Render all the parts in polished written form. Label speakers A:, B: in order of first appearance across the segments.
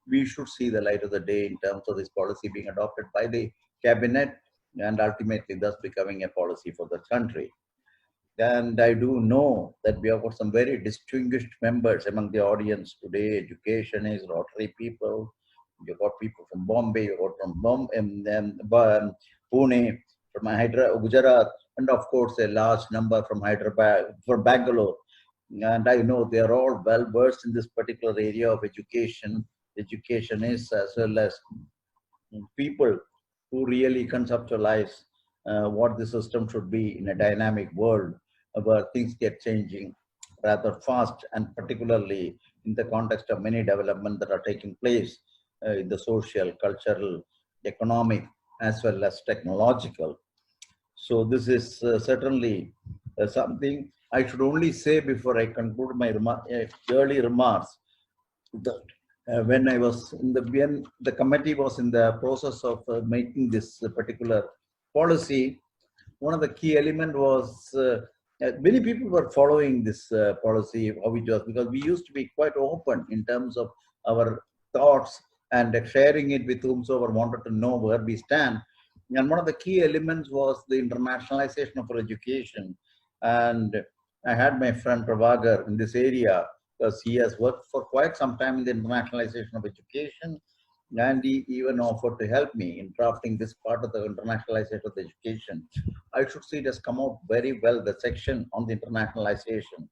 A: we should see the light of the day in terms of this policy being adopted by the cabinet and ultimately thus becoming a policy for the country. And I do know that we have got some very distinguished members among the audience today. Education is Rotary people. You've got people from Bombay, you've got from Pune, from Gujarat, and of course a large number from Hyderabad, from Bangalore. And I know they are all well versed in this particular area of education. Education is as well as people who really conceptualize what the system should be in a dynamic world where things get changing rather fast, and particularly in the context of many developments that are taking place in the social, cultural, economic, as well as technological. So this is certainly something I should only say before I conclude my early remarks that when I was in when the committee was in the process of making this particular policy, one of the key element was many people were following this policy how it was, because we used to be quite open in terms of our thoughts and sharing it with whomsoever wanted to know where we stand. And one of the key elements was the internationalization of our education. And I had my friend Prabhagar in this area because he has worked for quite some time in the internationalization of education, and he even offered to help me in drafting this part of the internationalization of the education. I should say it has come out very well, the section on the internationalization.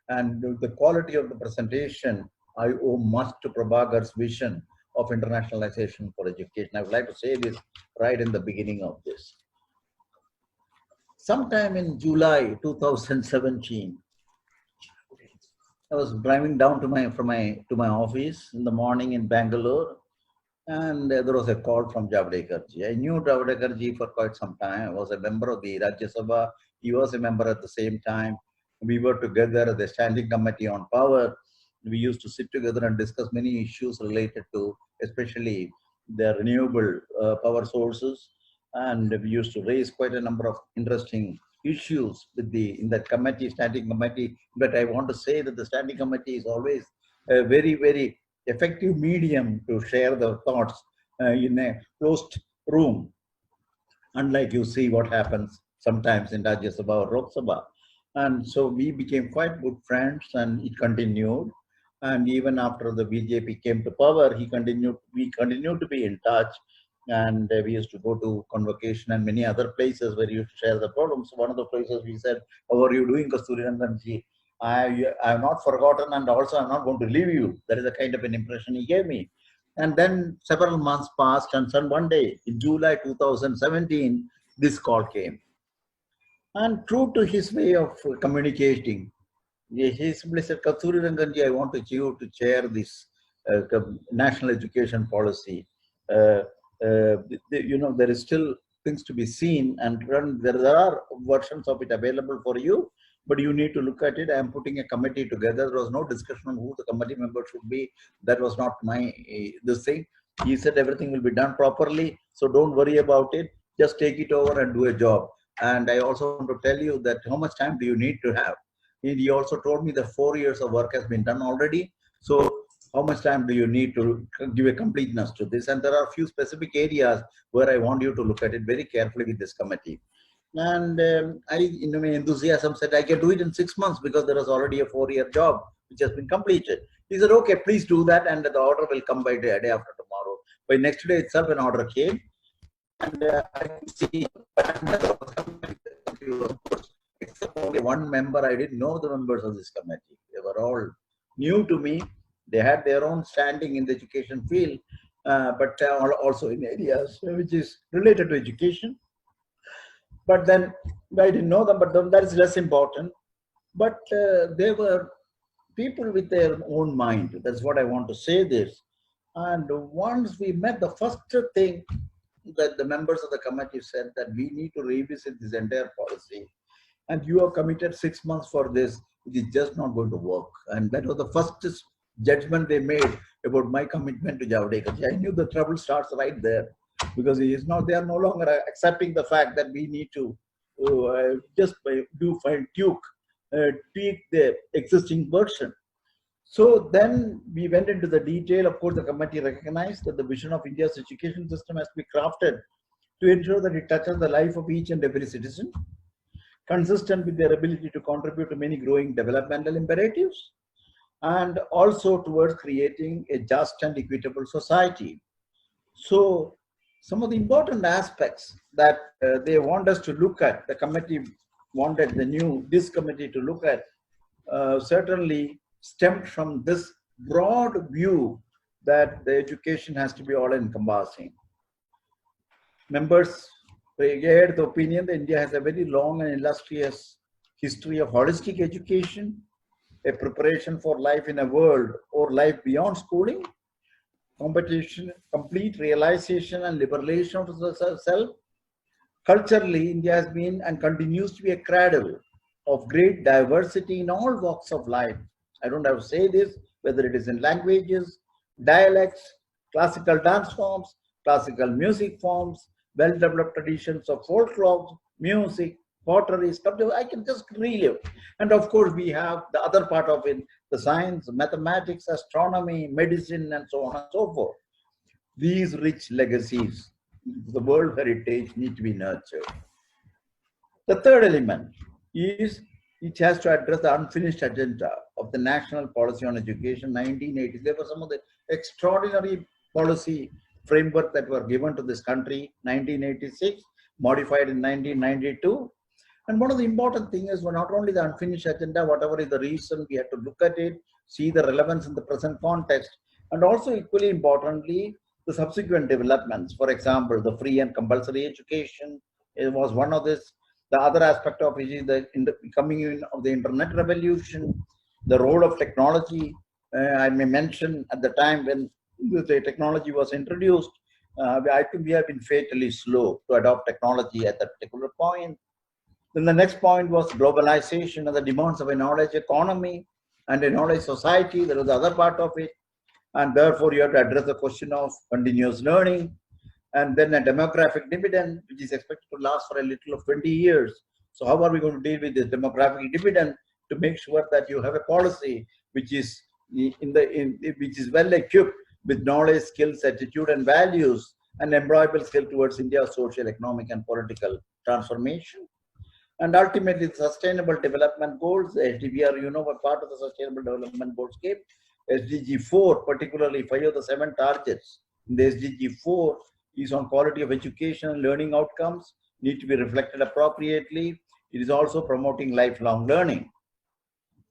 A: And the quality of the presentation, I owe much to Prabhagar's vision of internationalization for education. I would like to say this right in the beginning of this. Sometime in July 2017, I was driving down to my office in the morning in Bangalore, and there was a call from Javadekar ji. I knew Javadekar ji for quite some time. I was a member of the Rajya Sabha. He was a member at the same time. We were together at the Standing Committee on Power. We used to sit together and discuss many issues related to, especially the renewable power sources. And we used to raise quite a number of interesting issues with in that committee, Standing Committee. But I want to say that the Standing Committee is always a very, very effective medium to share the thoughts in a closed room, unlike you see what happens sometimes in Rajya Sabha or Lok Sabha. And so we became quite good friends, and it continued. And even after the BJP came to power, we continued to be in touch. And we used to go to convocation and many other places where you share the problems. One of the places we said, "How are you doing, Kasturirangan ji? I have not forgotten, and also I'm not going to leave you." That is the kind of an impression he gave me. And then several months passed, and then one day in July 2017, this call came. And true to his way of communicating, he simply said, "Kasturirangan ji, I want you to chair this national education policy. There is still things to be seen, and there are versions of it available for you, but you need to look at it. I am putting a committee together." There was no discussion on who the committee member should be. That was not this thing. He said everything will be done properly, so don't worry about it. Just take it over and do a job. And I also want to tell you that how much time do you need to have? He also told me that 4 years of work has been done already. So how much time do you need to give a completeness to this? And there are a few specific areas where I want you to look at it very carefully with this committee. And I, in my enthusiasm, said I can do it in 6 months because there is already a 4-year job which has been completed. He said, "Okay, please do that, and the order will come by day after tomorrow." By next day itself, an order came, and I could see. Except only one member, I didn't know the members of this committee. They were all new to me. They had their own standing in the education field, but also in areas which is related to education. But then I didn't know them, but that is less important. But they were people with their own mind. That's what I want to say this. And once we met, the first thing that the members of the committee said that we need to revisit this entire policy. And you have committed 6 months for this. It is just not going to work. And that was the first judgment they made about my commitment to Javadekar. I knew the trouble starts right there, because they are no longer accepting the fact that we need to just do fine tweak the existing version. So then we went into the detail. Of course, the committee recognized that the vision of India's education system has to be crafted to ensure that it touches the life of each and every citizen, consistent with their ability to contribute to many growing developmental imperatives, and also towards creating a just and equitable society. So, some of the important aspects that they want us to look at, the committee wanted this committee to look at, certainly stemmed from this broad view that the education has to be all encompassing. Members shared the opinion that India has a very long and illustrious history of holistic education, a preparation for life in a world or life beyond schooling, competition, complete realization and liberation of the self. Culturally, India has been and continues to be a cradle of great diversity in all walks of life. I don't have to say this, whether it is in languages, dialects, classical dance forms, classical music forms, well-developed traditions of folklore, music, pottery, sculpture. I can just relive. And of course, we have the other part of it, the science, mathematics, astronomy, medicine, and so on and so forth. These rich legacies, the world heritage, need to be nurtured. The third element is it has to address the unfinished agenda of the National Policy on Education 1980s. There were some of the extraordinary policy framework that were given to this country 1986, modified in 1992. And one of the important things is not only the unfinished agenda, whatever is the reason, we have to look at it, see the relevance in the present context, and also equally importantly, the subsequent developments. For example, the free and compulsory education was one of this. The other aspect of it is the coming in of the internet revolution, the role of technology. I may mention at the time when the technology was introduced, I think we have been fatally slow to adopt technology at that particular point. Then the next point was globalization and the demands of a knowledge economy and a knowledge society. There was the other part of it. And therefore, you have to address the question of continuous learning, and then a demographic dividend, which is expected to last for a little of 20 years. So how are we going to deal with this demographic dividend to make sure that you have a policy which is which is well equipped with knowledge, skills, attitude, and values, and employable skill towards India's social, economic, and political transformation. And ultimately, the Sustainable Development Goals, SDGs, you know what part of the Sustainable Development Goals came? SDG 4, particularly 5 of the 7 targets in the SDG 4 is on quality of education and learning outcomes, need to be reflected appropriately. It is also promoting lifelong learning.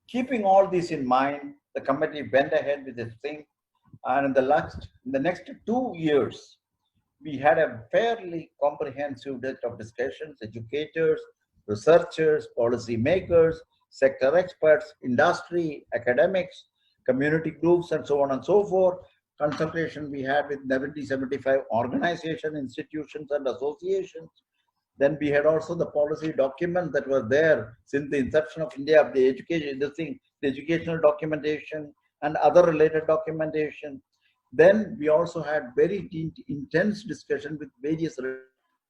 A: Keeping all this in mind, the committee went ahead with this thing. And in the next 2 years, we had a fairly comprehensive set of discussions, educators, researchers, policy makers, sector experts, industry, academics, community groups, and so on and so forth. Consultation we had with 75 organizations, institutions, and associations. Then we had also the policy documents that were there since the inception of India, of the education, the educational documentation and other related documentation. Then we also had very intense discussion with various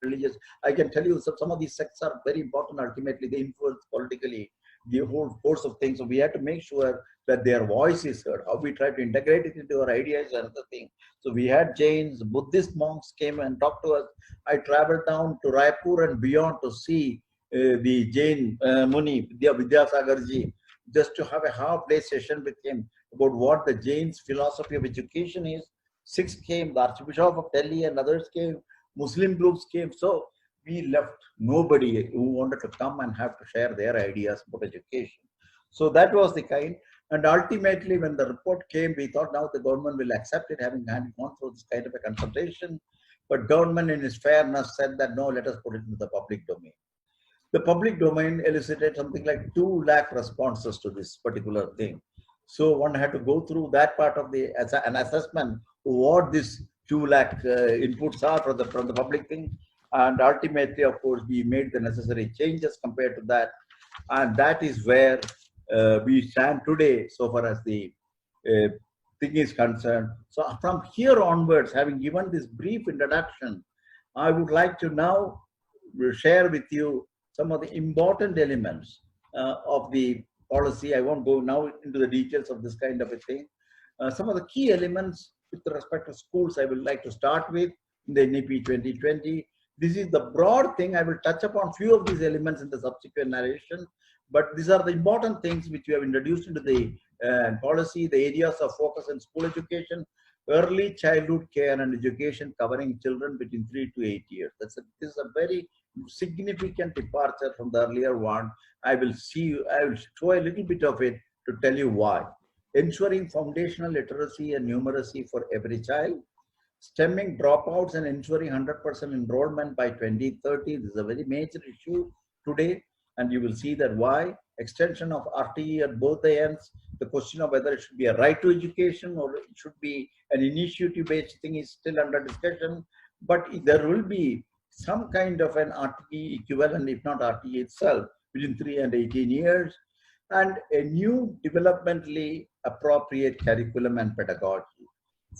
A: religious. I can tell you some of these sects are very important. Ultimately, they influence politically the whole course of things. So we have to make sure that their voice is heard. How we try to integrate it into our ideas is another thing. So we had Jains, Buddhist monks came and talked to us. I traveled down to Raipur and beyond to see the Jain Muni, Vidyasagarji, just to have a half-day session with him about what the Jain's philosophy of education is. 6 came, the Archbishop of Delhi and others came, Muslim groups came. So we left nobody who wanted to come and have to share their ideas about education. So that was the kind. And ultimately, when the report came, we thought now the government will accept it, having gone through this kind of a consultation. But government, in its fairness, said that no, let us put it into the public domain. The public domain elicited something like 2 lakh responses to this particular thing. So one had to go through that part of an assessment what this 2 lakh inputs are from the public thing. And ultimately, of course, we made the necessary changes compared to that. And that is where we stand today, so far as the thing is concerned. So from here onwards, having given this brief introduction, I would like to now share with you some of the important elements of the policy. I won't go now into the details of this kind of a thing. Some of the key elements with respect to schools I would like to start with in the NEP 2020. This is the broad thing. I will touch upon few of these elements in the subsequent narration, but these are the important things which we have introduced into the policy, the areas of focus in school education, early childhood care and education covering children between 3 to 8 years. This is a very significant departure from the earlier one. I will show a little bit of it to tell you why. Ensuring foundational literacy and numeracy for every child, stemming dropouts and ensuring 100% enrollment by 2030. This is a very major issue today, and you will see that why. Extension of RTE at both the ends. The question of whether it should be a right to education or it should be an initiative-based thing is still under discussion, but there will be some kind of an RTE equivalent, if not RTE itself, between 3 and 18 years, and a new developmentally appropriate curriculum and pedagogy.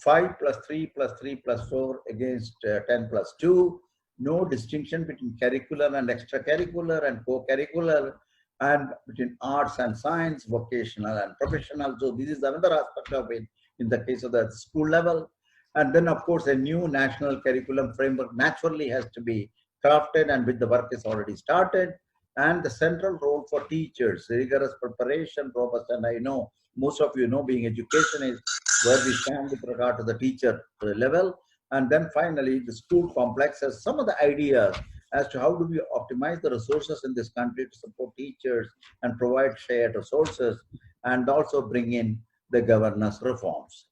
A: 5 plus 3 plus 3 plus 4 against 10 plus 2. No distinction between curricular and extracurricular and co-curricular, and between arts and science, vocational and professional. So this is another aspect of it in the case of the school level. And then, of course, a new national curriculum framework naturally has to be crafted, and with the work is already started. And the central role for teachers, rigorous preparation, robust, and I know most of you know being education is where we stand with regard to the teacher level. And then finally, the school complex has some of the ideas as to how do we optimize the resources in this country to support teachers and provide shared resources, and also bring in the governance reforms.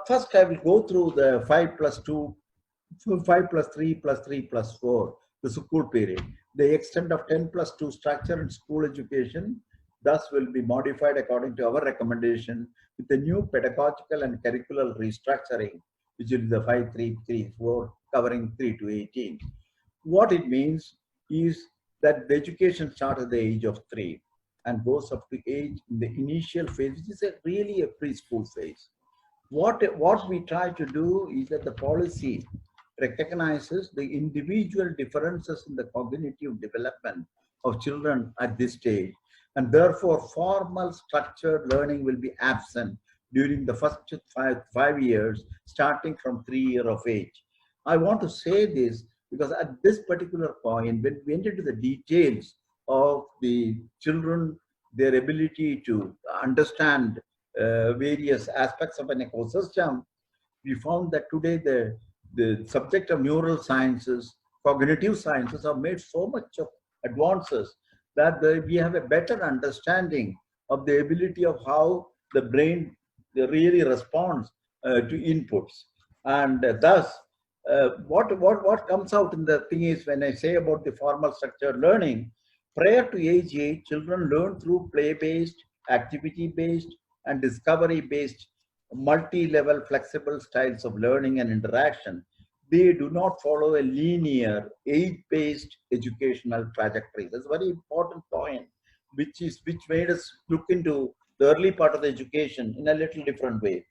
A: First, I will go through the 5 plus 2, 5 plus 3 plus 3 plus 4, the school period. The extent of 10 plus 2 structure in school education thus will be modified according to our recommendation with the new pedagogical and curricular restructuring, which is the 5, 3, 3, 4, covering 3 to 18. What it means is that the education starts at the age of 3 and goes up to age in the initial phase, which is really a preschool phase. What we try to do is that the policy recognizes the individual differences in the cognitive development of children at this stage, and therefore formal structured learning will be absent during the first five years, starting from 3 years of age. I want to say this because at this particular point, when we enter into the details of the children, their ability to understand various aspects of an ecosystem, we found that today the subject of neural sciences, cognitive sciences have made so much of advances that we have a better understanding of the ability of how the brain really responds to inputs. And thus, what comes out in the thing is, when I say about the formal structured learning, prior to age 8, children learn through play-based, activity-based, and discovery-based multi-level flexible styles of learning and interaction. They do not follow a linear age-based educational trajectory. That's a very important point, which made us look into the early part of the education in a little different way.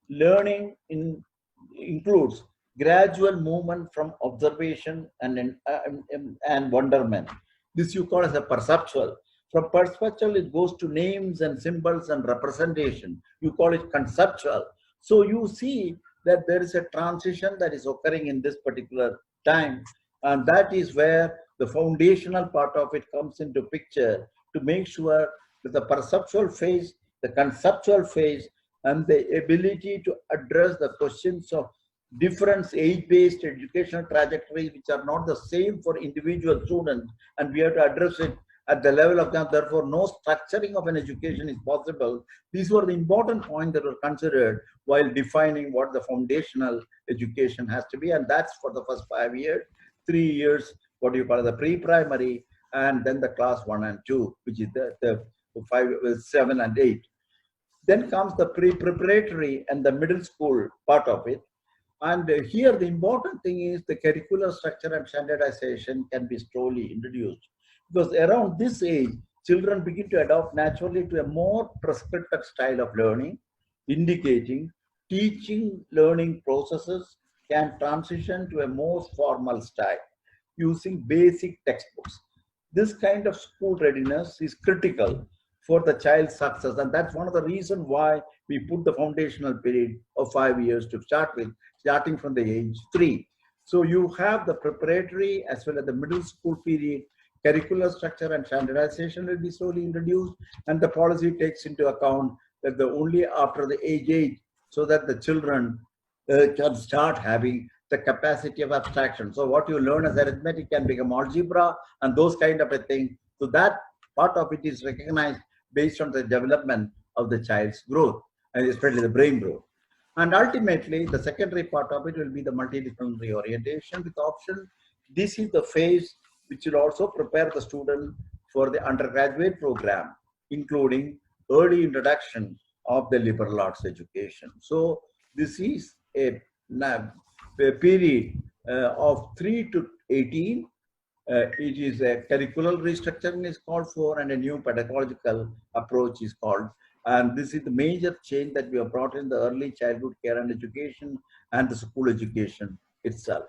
A: Learning includes gradual movement from observation and wonderment. This you call as a perceptual. From perceptual, it goes to names and symbols and representation. You call it conceptual. So you see that there is a transition that is occurring in this particular time. And that is where the foundational part of it comes into picture, to make sure that the perceptual phase, the conceptual phase, and the ability to address the questions of different age-based educational trajectories, which are not the same for individual students, and we have to address it at the level of them. Therefore, no structuring of an education is possible. These were the important points that were considered while defining what the foundational education has to be, and that's for the first 5 years. 3 years, what do you call it, the pre-primary, and then the class 1 and 2, which is the 5, 7 and 8. Then comes the pre-preparatory and the middle school part of it. And here the important thing is the curricular structure and standardization can be slowly introduced, because around this age, children begin to adopt naturally to a more prescriptive style of learning, indicating teaching learning processes can transition to a more formal style using basic textbooks. This kind of school readiness is critical for the child's success. And that's one of the reasons why we put the foundational period of 5 years to start with, starting from the age 3. So you have the preparatory as well as the middle school period. Curricular structure and standardization will be slowly introduced, and the policy takes into account that the only after the age 8, so that the children can start having the capacity of abstraction. So what you learn as arithmetic can become algebra and those kind of a thing. So that part of it is recognized based on the development of the child's growth, and especially the brain growth. And ultimately, the secondary part of it will be the multidisciplinary orientation with option. This is the phase which will also prepare the student for the undergraduate program, including early introduction of the liberal arts education. So this is a period of 3 to 18. It is a curricular restructuring is called for, and a new pedagogical approach is called. And this is the major change that we have brought in the early childhood care and education and the school education itself.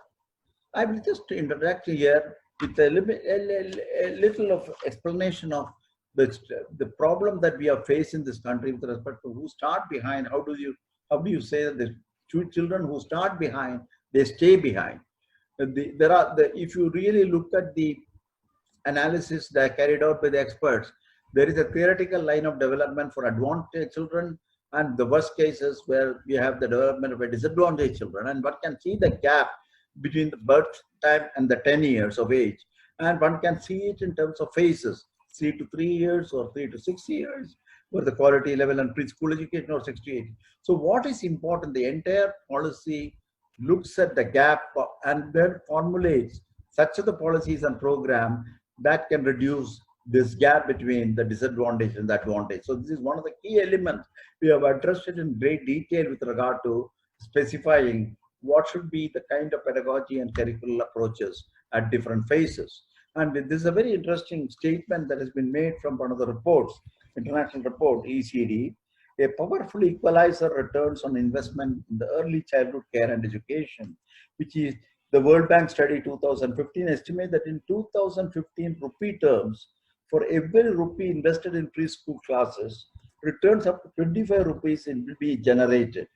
A: I will just introduce here with a little of explanation of the problem that we are facing in this country with respect to who start behind. How do you say that the two children who start behind, they stay behind? If you really look at the analysis that are carried out by the experts, there is a theoretical line of development for advantaged children and the worst cases where we have the development of a disadvantaged children. And one can see the gap between the birth time and the 10 years of age. And one can see it in terms of phases, 3 to 3 years or 3 to 6 years, for the quality level and preschool education, or 6 to 8. So what is important, the entire policy looks at the gap and then formulates such of the policies and program that can reduce this gap between the disadvantage and the advantage. So this is one of the key elements we have addressed it in great detail with regard to specifying what should be the kind of pedagogy and curricular approaches at different phases. And this is a very interesting statement that has been made from one of the reports, international report, ECD. A powerful equalizer returns on investment in the early childhood care and education, which is the World Bank study 2015 estimate that in 2015 rupee terms, for every rupee invested in preschool classes, returns up to 25 rupees will be generated,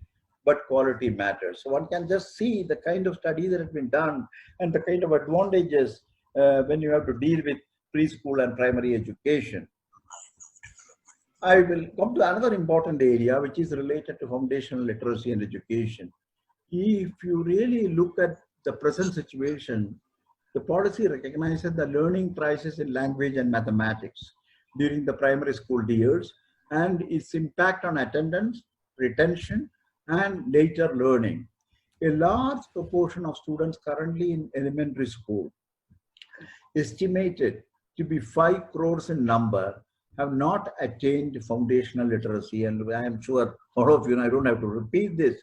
A: but quality matters. So one can just see the kind of study that has been done and the kind of advantages when you have to deal with preschool and primary education. I will come to another important area which is related to foundational literacy and education. If you really look at the present situation, the policy recognizes the learning crisis in language and mathematics during the primary school years and its impact on attendance, retention, and later learning. A large proportion of students currently in elementary school, estimated to be 5 crores in number, have not attained foundational literacy. And I am sure all of you, and I don't have to repeat this,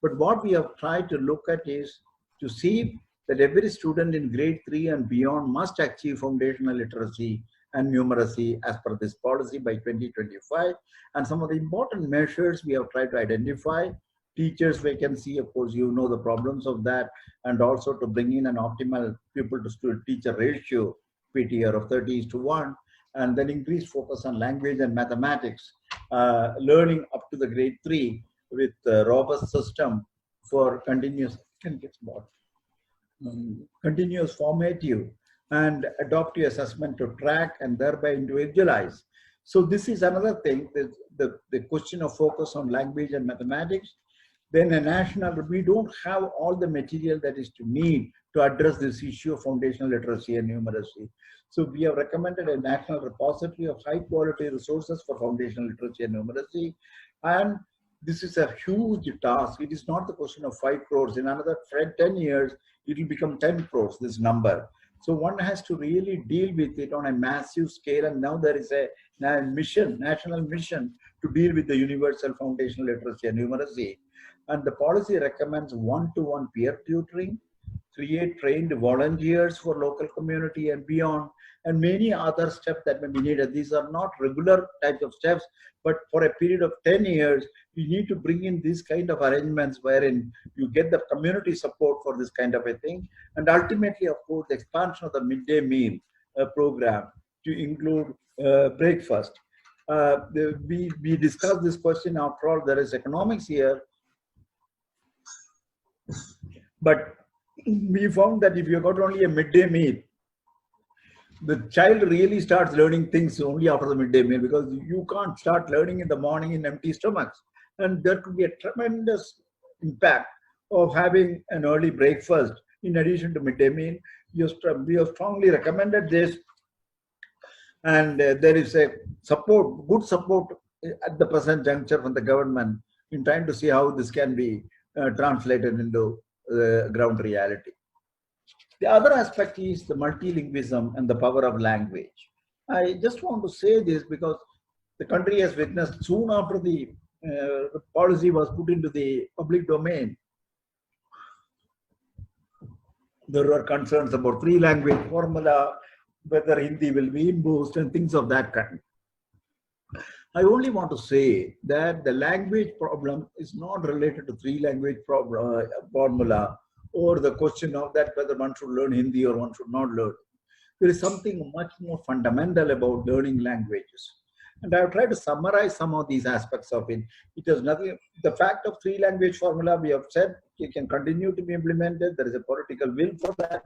A: but what we have tried to look at is to see that every student in grade 3 and beyond must achieve foundational literacy and numeracy as per this policy by 2025. And some of the important measures we have tried to identify: teachers vacancy, of course, you know the problems of that, and also to bring in an optimal pupil to student teacher ratio, PTR of 30:1, and then increased focus on language and mathematics, learning up to the grade 3 with a robust system for continuous formative and adaptive assessment to track and thereby individualize. So this is another thing, the question of focus on language and mathematics. Then a national, we don't have all the material that is to need to address this issue of foundational literacy and numeracy. So we have recommended a national repository of high quality resources for foundational literacy and numeracy. And this is a huge task. It is not the question of 5 crores. In another 10 years, it will become 10 crores, this number. So one has to really deal with it on a massive scale. And now there is a national mission to deal with the universal foundational literacy and numeracy. And the policy recommends one-to-one peer tutoring, create trained volunteers for local community and beyond, and many other steps that may be needed. These are not regular types of steps, but for a period of 10 years, we need to bring in these kind of arrangements wherein you get the community support for this kind of a thing. And ultimately, of course, the expansion of the midday meal program to include breakfast. We discussed this question. After all, there is economics here, but we found that if you got only a midday meal, the child really starts learning things only after the midday meal, because you can't start learning in the morning in empty stomachs. And there could be a tremendous impact of having an early breakfast in addition to midday meal. We have strongly recommended this, and there is a good support at the present juncture from the government in trying to see how this can be translated into ground reality. The other aspect is the multilingualism and the power of language. I just want to say this because the country has witnessed, soon after the policy was put into the public domain, there were concerns about three-language formula, whether Hindi will be imposed, and things of that kind. I only want to say that the language problem is not related to three-language formula, or the question of that whether one should learn Hindi or one should not learn. There is something much more fundamental about learning languages. And I've tried to summarize some of these aspects of it. It has nothing, the fact of three-language formula, we have said it can continue to be implemented. There is a political will for that.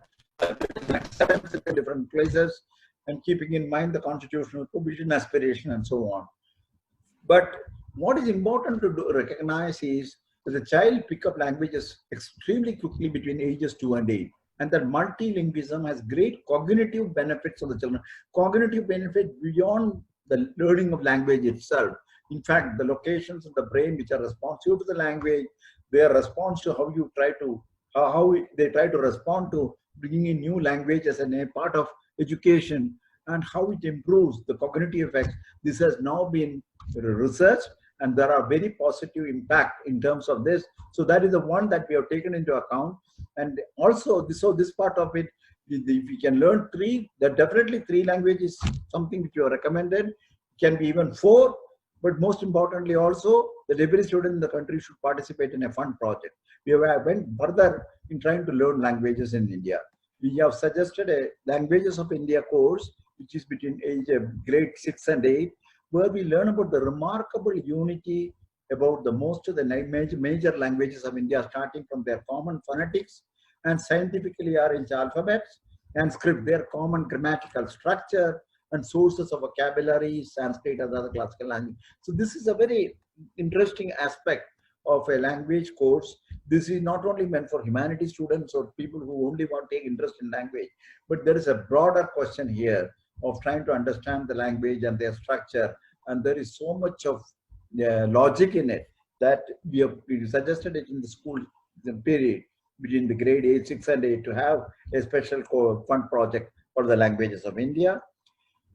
A: Acceptance in different places, and keeping in mind the constitutional provision, aspiration, and so on. But what is important to recognize is that the child pick up languages extremely quickly between ages 2 and 8. And that multilingualism has great cognitive benefits for the children. Cognitive benefit beyond the learning of language itself. In fact, the locations of the brain which are responsive to the language, their response to how you try to, how they try to respond to bringing in new language as a part of education, and how it improves the cognitive effects. This has now been researched, and there are very positive impact in terms of this. So that is the one that we have taken into account. And also, this part of it, if we can learn three, that definitely three languages is something which you are recommended. It can be even 4, but most importantly also, that every student in the country should participate in a fun project. We have went further in trying to learn languages in India. We have suggested a Languages of India course, which is between age of grade 6 and 8, where we learn about the remarkable unity about the most of the major languages of India, starting from their common phonetics and scientifically arranged alphabets and script, their common grammatical structure and sources of vocabulary, Sanskrit and other classical language. So this is a very interesting aspect of a language course. This is not only meant for humanities students or people who only want to take interest in language, but there is a broader question here of trying to understand the language and their structure. And there is so much of logic in it that we suggested it in the school period between the grade 8, 6 and 8 to have a special fund project for the languages of India.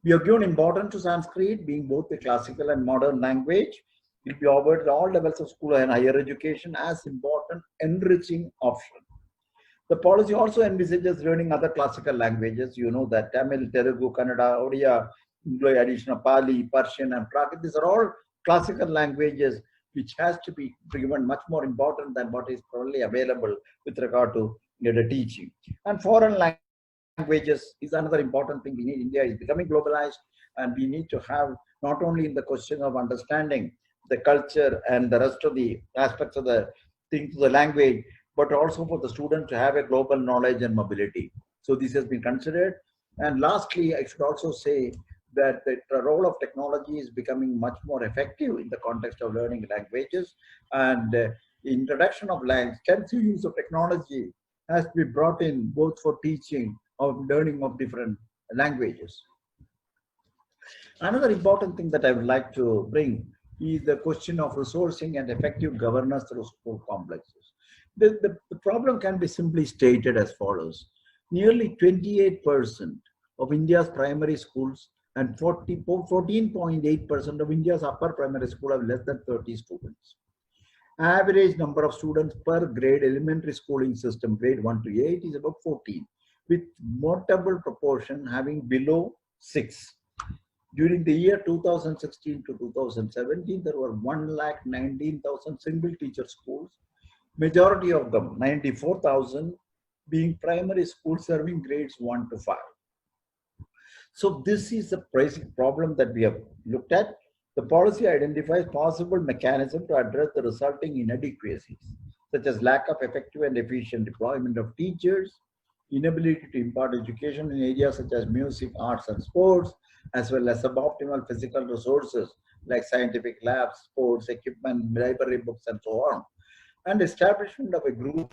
A: We have given importance to Sanskrit being both a classical and modern language. It will be offered at all levels of school and higher education as important, enriching option. The policy also envisages learning other classical languages. You know that Tamil, Telugu, Kannada, Odia, including addition of Pali, Persian, and Prakrit. These are all classical languages which has to be given much more important than what is probably available with regard to the teaching. And foreign languages is another important thing we need. India is becoming globalized, and we need to have not only in the question of understanding the culture and the rest of the aspects of the things, the language, but also for the student to have a global knowledge and mobility. So this has been considered. And lastly, I should also say that the role of technology is becoming much more effective in the context of learning languages, and introduction of extensive use of technology has to be brought in both for teaching of learning of different languages. Another important thing that I would like to bring is the question of resourcing and effective governance through school complexes. The problem can be simply stated as follows. Nearly 28% of India's primary schools and 14.8% of India's upper primary school have less than 30 students. Average number of students per grade elementary schooling system, grade 1 to 8, is about 14, with notable proportion having below 6. During the year 2016 to 2017, there were 119,000 single teacher schools, majority of them, 94,000, being primary schools serving grades 1 to 5. So this is the basic problem that we have looked at. The policy identifies possible mechanisms to address the resulting inadequacies, such as lack of effective and efficient deployment of teachers, inability to impart education in areas such as music, arts, and sports, as well as suboptimal physical resources like scientific labs, sports equipment, library books, and so on, and establishment of a group.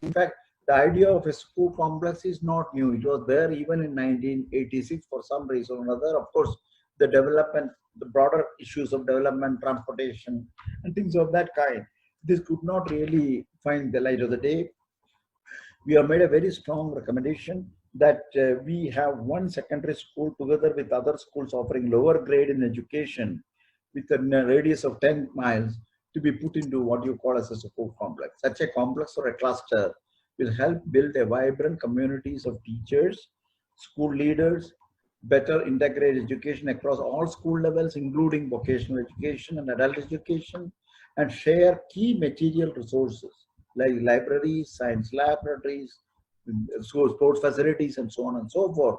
A: In fact, the idea of a school complex is not new. It was there even in 1986 for some reason or another. Of course, the development, the broader issues of development, transportation, and things of that kind, this could not really find the light of the day. We have made a very strong recommendation that we have one secondary school together with other schools offering lower grade in education with a radius of 10 miles to be put into what you call as a school complex. Such a complex or a cluster will help build a vibrant communities of teachers, school leaders, better integrated education across all school levels, including vocational education and adult education, and share key material resources like libraries, science laboratories, sports facilities, and so on and so forth.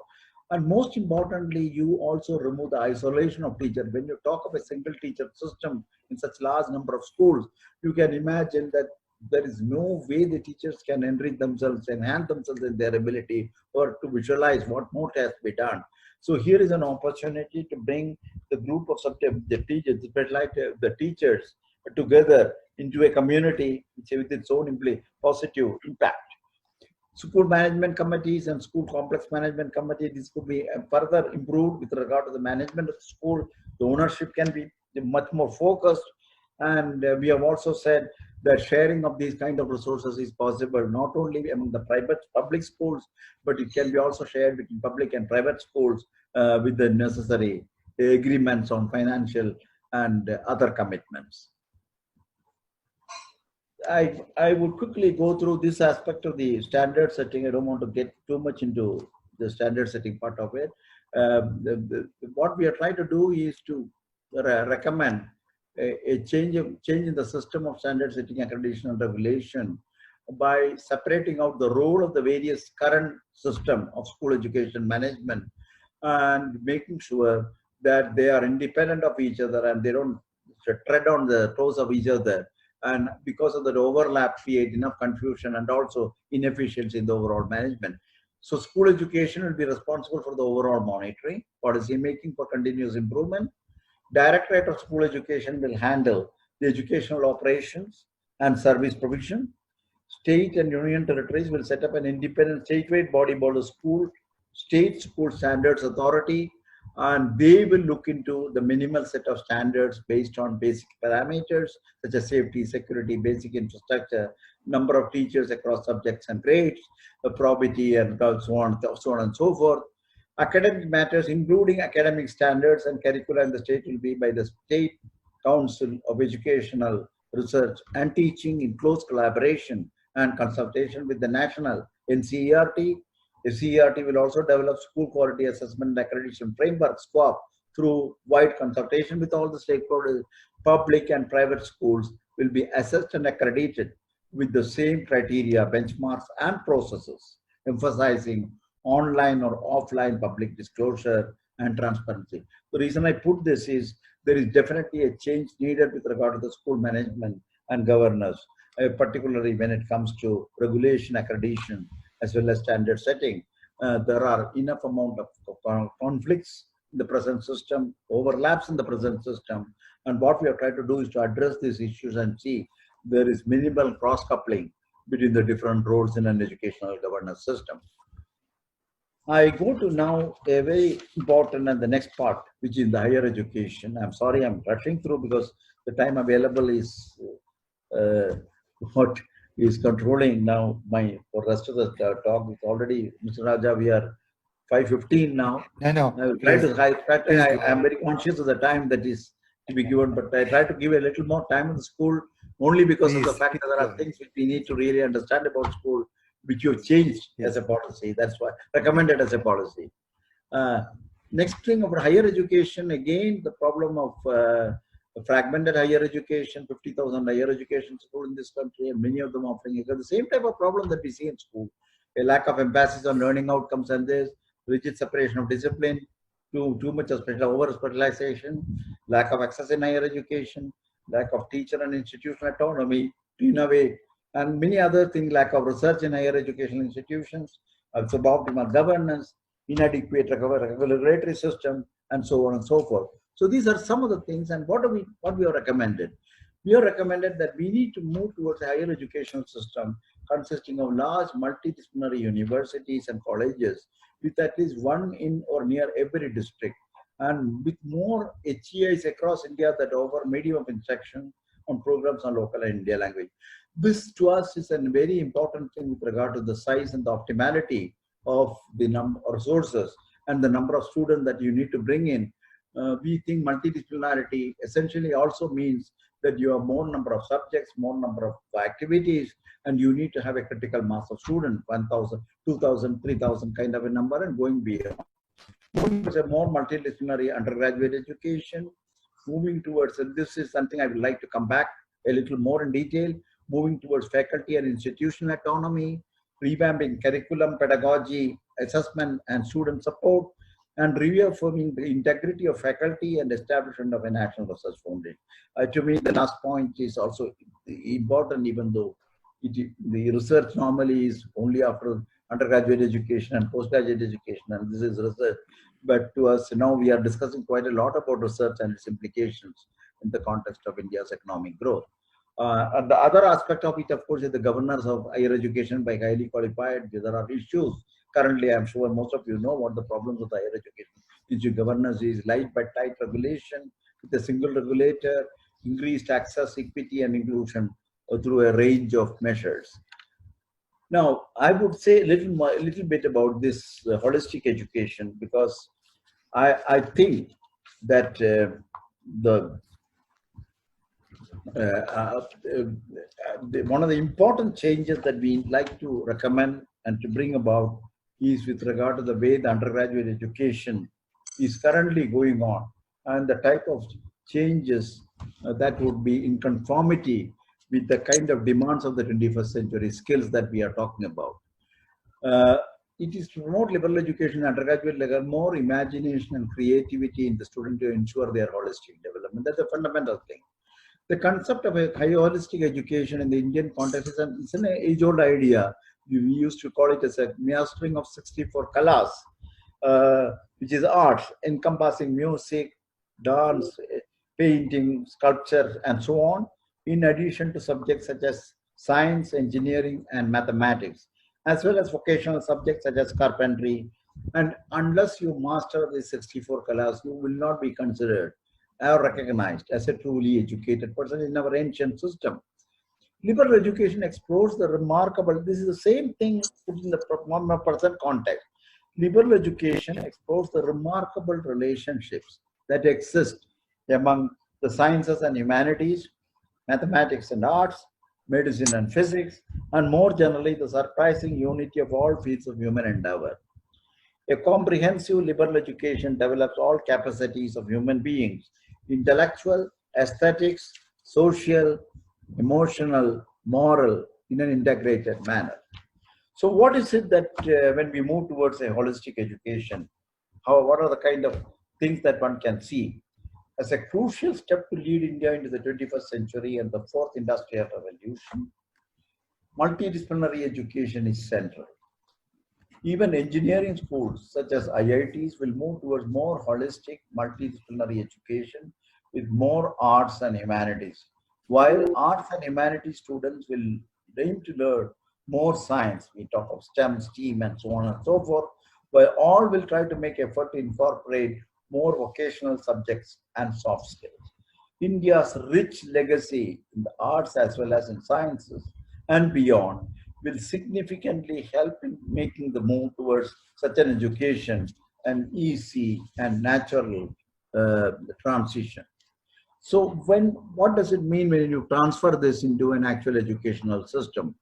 A: And most importantly, you also remove the isolation of teachers. When you talk of a single teacher system in such large number of schools, you can imagine that there is no way the teachers can enrich themselves, enhance themselves in their ability, or to visualize what more has to be done. So here is an opportunity to bring the group of the teachers, the teachers together into a community with its own positive impact. School management committees and school complex management committee, this could be further improved with regard to the management of the school. The ownership can be much more focused, and we have also said that sharing of these kind of resources is possible not only among the public schools, but it can be also shared between public and private schools with the necessary agreements on financial and other commitments. I would quickly go through this aspect of the standard setting. I don't want to get too much into the standard setting part of it. What we are trying to do is to recommend a change in the system of standard setting, accreditation, and regulation by separating out the role of the various current system of school education management and making sure that they are independent of each other and they don't tread on the toes of each other. And because of that overlap, create enough confusion and also inefficiency in the overall management. So school education will be responsible for the overall monitoring, policy making for continuous improvement. Directorate of School Education will handle the educational operations and service provision. State and union territories will set up an independent statewide body called the State School Standards Authority, and they will look into the minimal set of standards based on basic parameters such as safety, security, basic infrastructure, number of teachers across subjects and grades, probity, and so on and so forth. Academic matters, including academic standards and curricula in the state, will be by the State Council of Educational Research and Teaching in close collaboration and consultation with the national NCERT. The CERT will also develop school quality assessment and accreditation framework SQUAP through wide consultation with all the stakeholders. Public and private schools will be assessed and accredited with the same criteria, benchmarks, and processes, emphasizing online or offline public disclosure and transparency. The reason I put this is there is definitely a change needed with regard to the school management and governance, particularly when it comes to regulation, accreditation, as well as standard setting. There are enough amount of conflicts in the present system, overlaps in the present system, and what we are trying to do is to address these issues and see there is minimal cross-coupling between the different roles in an educational governance system. I go to now a very important and the next part, which is the higher education. I'm sorry, I'm rushing through because the time available is what is controlling now for the rest of the talk. It's already, Mr. Raja, we are 5:15 now.
B: No.
A: I will try to, I am very conscious of the time that is to be given, but I try to give a little more time in the school only because of the fact that there are things which we need to really understand about school, which you've changed as a policy. That's why recommended as a policy. Next thing about higher education, again, the problem of fragmented higher education, 50,000 higher education schools in this country, and many of them offering the same type of problem that we see in school. A lack of emphasis on learning outcomes and this rigid separation of discipline, too much of over specialization, lack of access in higher education, lack of teacher and institutional autonomy to innovate, and many other things, lack of research in higher educational institutions, suboptimal governance, inadequate regulatory system, and so on and so forth. So these are some of the things, and what we have recommended. We have recommended that we need to move towards a higher educational system consisting of large multidisciplinary universities and colleges with at least one in or near every district, and with more HEIs across India that offer medium of instruction on programs on local and India language. This to us is a very important thing with regard to the size and the optimality of the number of resources and the number of students that you need to bring in. We think multidisciplinarity essentially also means that you have more number of subjects, more number of activities, and you need to have a critical mass of students, 1,000, 2,000, 3,000 kind of a number, and going beyond. Moving towards a more multidisciplinary undergraduate education, moving towards, and this is something I would like to come back a little more in detail, moving towards faculty and institutional autonomy, revamping curriculum, pedagogy, assessment, and student support, and reaffirming the integrity of faculty and establishment of a national research foundation. To me, the last point is also important, even though the research normally is only after undergraduate education and postgraduate education, and this is research. But to us, now we are discussing quite a lot about research and its implications in the context of India's economic growth. And the other aspect of it, of course, is the governance of higher education by highly qualified. There are issues. Currently, I'm sure most of you know what the problems of the higher education institute governance is: light but tight regulation with a single regulator, increased access, equity, and inclusion through a range of measures. Now, I would say a little bit about this holistic education, because I think that one of the important changes that we like to recommend and to bring about is with regard to the way the undergraduate education is currently going on, and the type of changes that would be in conformity with the kind of demands of the 21st century, skills that we are talking about. It is to promote liberal education and undergraduate level, more imagination and creativity in the student to ensure their holistic development. That's a fundamental thing. The concept of a high holistic education in the Indian context is an age-old idea. We used to call it as a mastering of 64 kalas, which is arts encompassing music, dance, painting, sculpture, and so on, in addition to subjects such as science, engineering, and mathematics, as well as vocational subjects such as carpentry. And unless you master the 64 kalas, you will not be considered or recognized as a truly educated person in our ancient system. Liberal education explores the remarkable, this is the same thing put in the 1% context. Liberal education explores the remarkable relationships that exist among the sciences and humanities, mathematics and arts, medicine and physics, and more generally, the surprising unity of all fields of human endeavor. A comprehensive liberal education develops all capacities of human beings: intellectual, aesthetics, social, emotional, moral, in an integrated manner. So what is it that when we move towards a holistic education, what are the kind of things that one can see as a crucial step to lead India into the 21st century and the fourth industrial revolution? Multidisciplinary education is central. Even engineering schools such as IITs will move towards more holistic multidisciplinary education with more arts and humanities. While arts and humanities students will aim to learn more science, we talk of STEM, STEAM, and so on and so forth, while all will try to make effort to incorporate more vocational subjects and soft skills. India's rich legacy in the arts as well as in sciences and beyond will significantly help in making the move towards such an education an easy and natural transition. So what does it mean when you transfer this into an actual educational system?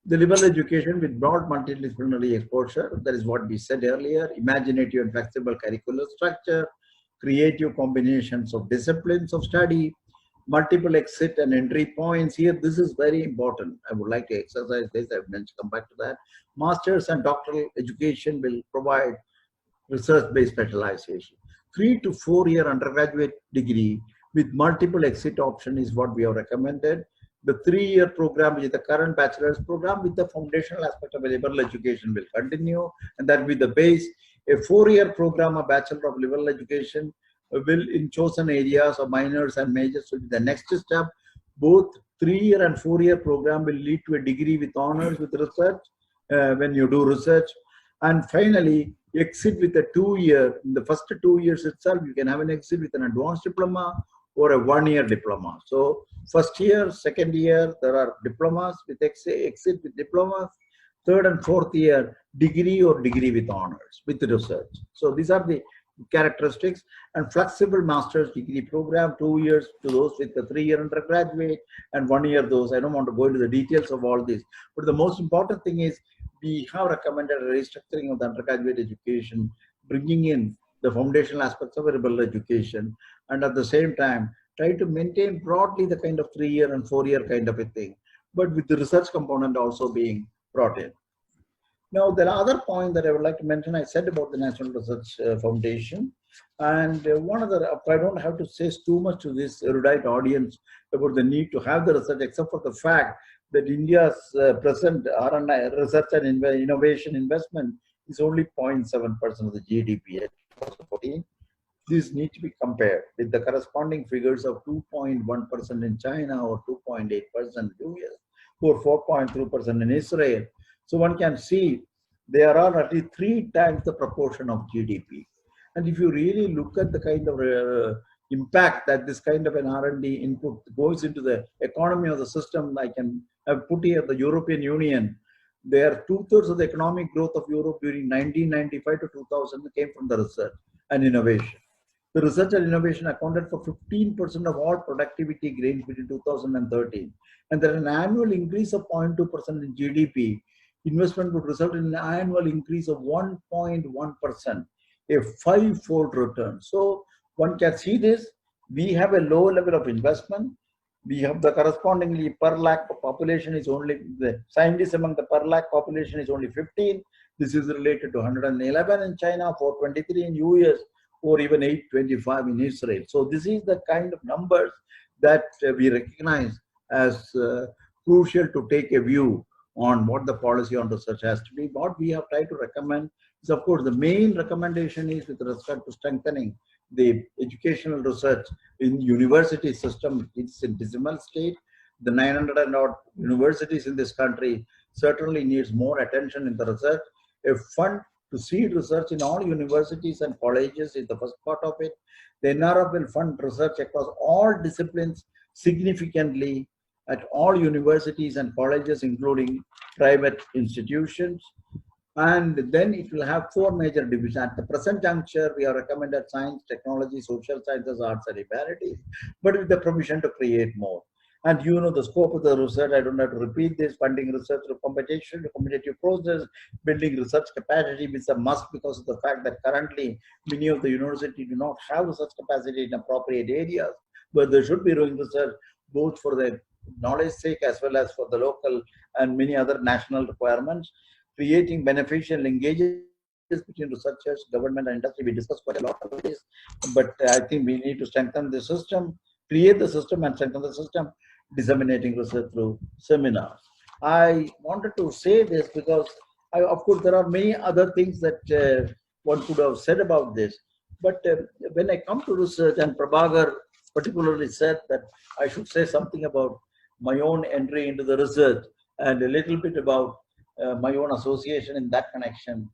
A: The liberal education with broad multidisciplinary exposure, that is what we said earlier, imaginative and flexible curricular structure, creative combinations of disciplines of study, multiple exit and entry points. Here, this is very important. I would like to exercise this. I will come back to that. Masters and doctoral education will provide research-based specialization. 3 to 4 year undergraduate degree with multiple exit option is what we have recommended. The 3 year program, which is the current bachelor's program with the foundational aspect of liberal education, will continue, and that will be the base. A 4 year program, a bachelor of liberal education, will in chosen areas of minors and majors will be the next step. Both 3 year and 4 year program will lead to a degree with honors with research when you do research. And finally, exit with a 2 year. In the first 2 years itself, you can have an exit with an advanced diploma or a 1 year diploma. So first year, second year, there are diplomas with exit with diplomas. Third and fourth year, degree or degree with honors with research. So these are the characteristics. And flexible master's degree program, 2 years to those with the 3 year undergraduate and 1 year those. I don't want to go into the details of all this, but the most important thing is we have recommended a restructuring of the undergraduate education, bringing in the foundational aspects of liberal education, and at the same time try to maintain broadly the kind of 3 year and 4 year kind of a thing, but with the research component also being brought in. Now, there are other points that I would like to mention. I said about the National Research Foundation, and one other, I don't have to say too much to this erudite audience about the need to have the research, except for the fact that India's present R&I, research and innovation investment is only 0.7% of the GDP at 2014. These need to be compared with the corresponding figures of 2.1% in China or 2.8% in US or 4.2% in Israel. So one can see there are at least 3 times the proportion of GDP. And if you really look at the kind of impact that this kind of an R&D input goes into the economy of the system, I can have put here the European Union. There, 2/3 of the economic growth of Europe during 1995 to 2000 came from the research and innovation. The research and innovation accounted for 15% of all productivity gains between 2013. And there is an annual increase of 0.2% in GDP. Investment would result in an annual increase of 1.1%, a 5-fold return. So one can see this. We have a low level of investment. We have the correspondingly per lakh population is only, the scientists among the per lakh population is only 15. This is related to 111 in China, 423 in US, or even 825 in Israel. So this is the kind of numbers that we recognize as crucial to take a view on what the policy on research has to be. What we have tried to recommend is, of course, the main recommendation is with respect to strengthening the educational research in university system. It's in decimal state. The 900 and odd universities in this country certainly needs more attention in the research. A fund to seed research in all universities and colleges is the first part of it. The NRF will fund research across all disciplines significantly at all universities and colleges, including private institutions. And then it will have 4 major divisions. At the present juncture, we have recommended science, technology, social sciences, arts, and humanities, but with the provision to create more. And you know the scope of the research, I don't have to repeat this: funding research through competition, competitive process, building research capacity is a must because of the fact that currently many of the universities do not have research capacity in appropriate areas, but they should be doing research both for the knowledge sake as well as for the local and many other national requirements. Creating beneficial engagements between researchers, government, and industry. We discussed quite a lot of this, but I think we need to strengthen the system, create the system, and strengthen the system, disseminating research through seminars. I wanted to say this because, of course, there are many other things that one could have said about this. But when I come to research, and Prabhakar particularly said that I should say something about my own entry into the research and a little bit about my own association in that connection,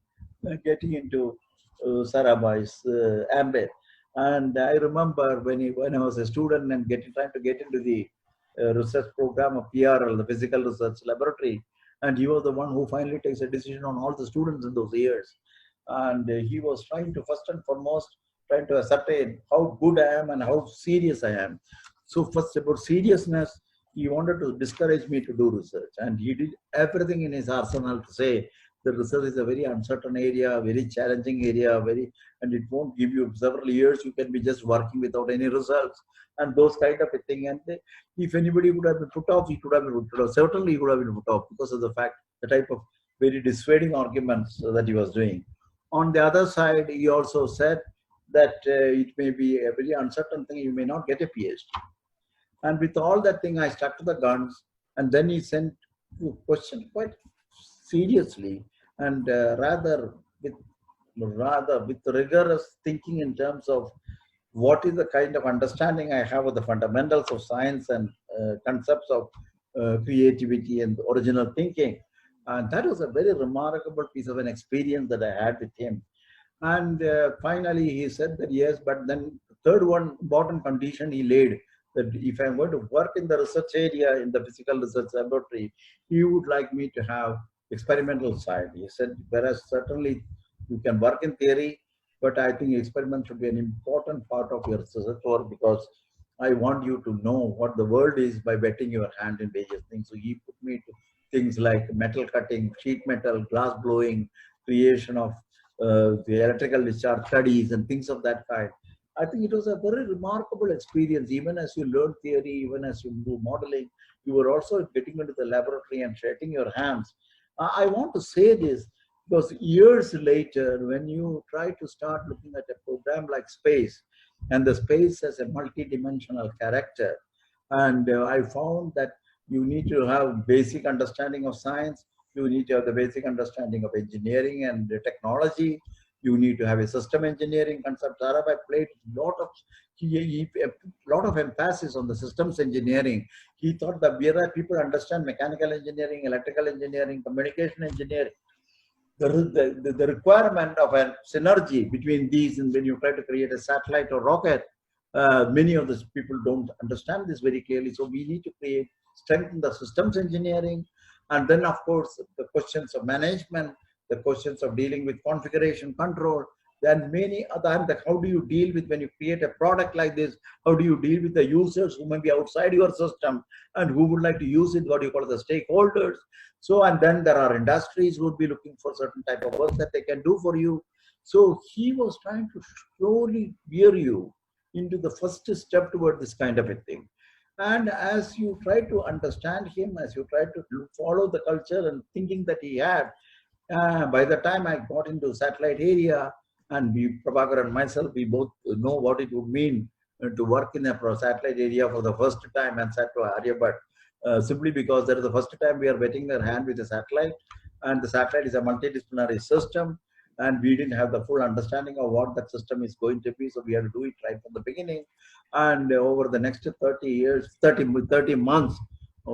A: getting into Sarabhai's ambit. And I remember when I was a student and trying to get into the research program of PRL, the Physical Research Laboratory, and he was the one who finally takes a decision on all the students in those years. And he was trying to, first and foremost, trying to ascertain how good I am and how serious I am. So first, about seriousness, he wanted to discourage me to do research, and he did everything in his arsenal to say the research is a very uncertain area, very challenging area, and it won't give you several years. You can be just working without any results and those kind of a thing. And if anybody would have been put off, he could have been put off. Certainly, he would have been put off because of the fact, the type of very dissuading arguments that he was doing. On the other side, he also said that it may be a very uncertain thing, you may not get a PhD. And with all that thing, I stuck to the guns. And then he sent a question quite seriously and rather with rigorous thinking in terms of what is the kind of understanding I have of the fundamentals of science and concepts of creativity and original thinking. And that was a very remarkable piece of an experience that I had with him. And finally, he said that yes, but then third one important condition he laid, that if I'm going to work in the research area in the physical research laboratory, he would like me to have experimental side. He said, whereas certainly you can work in theory, but I think experiment should be an important part of your research work, because I want you to know what the world is by wetting your hand in various things. So he put me to things like metal cutting, sheet metal, glass blowing, creation of the electrical discharge studies and things of that kind. I think it was a very remarkable experience. Even as you learn theory, even as you do modeling, you were also getting into the laboratory and shaking your hands. I want to say this because years later, when you try to start looking at a program like space, and the space has a multi-dimensional character, and I found that you need to have basic understanding of science, you need to have the basic understanding of engineering and technology, you need to have a system engineering concept. Sarabhai played a lot of emphasis on the systems engineering. He thought that where people understand mechanical engineering, electrical engineering, communication engineering, the requirement of a synergy between these, and when you try to create a satellite or rocket, many of these people don't understand this very clearly. So we need to strengthen the systems engineering, and then of course the questions of management, the questions of dealing with configuration control, then many other. How do you deal with when you create a product like this? How do you deal with the users who may be outside your system and who would like to use it? What do you call the stakeholders? So, and then there are industries who would be looking for certain type of work that they can do for you. So he was trying to slowly gear you into the first step toward this kind of a thing. And as you try to understand him, as you try to follow the culture and thinking that he had, by the time I got into satellite area, and Prabhakar and myself, we both know what it would mean to work in a satellite area for the first time and sat to Aryabhat, simply because that is the first time we are wetting our hand with a satellite, and the satellite is a multidisciplinary system, and we didn't have the full understanding of what that system is going to be, so we had to do it right from the beginning. And over the next 30 months,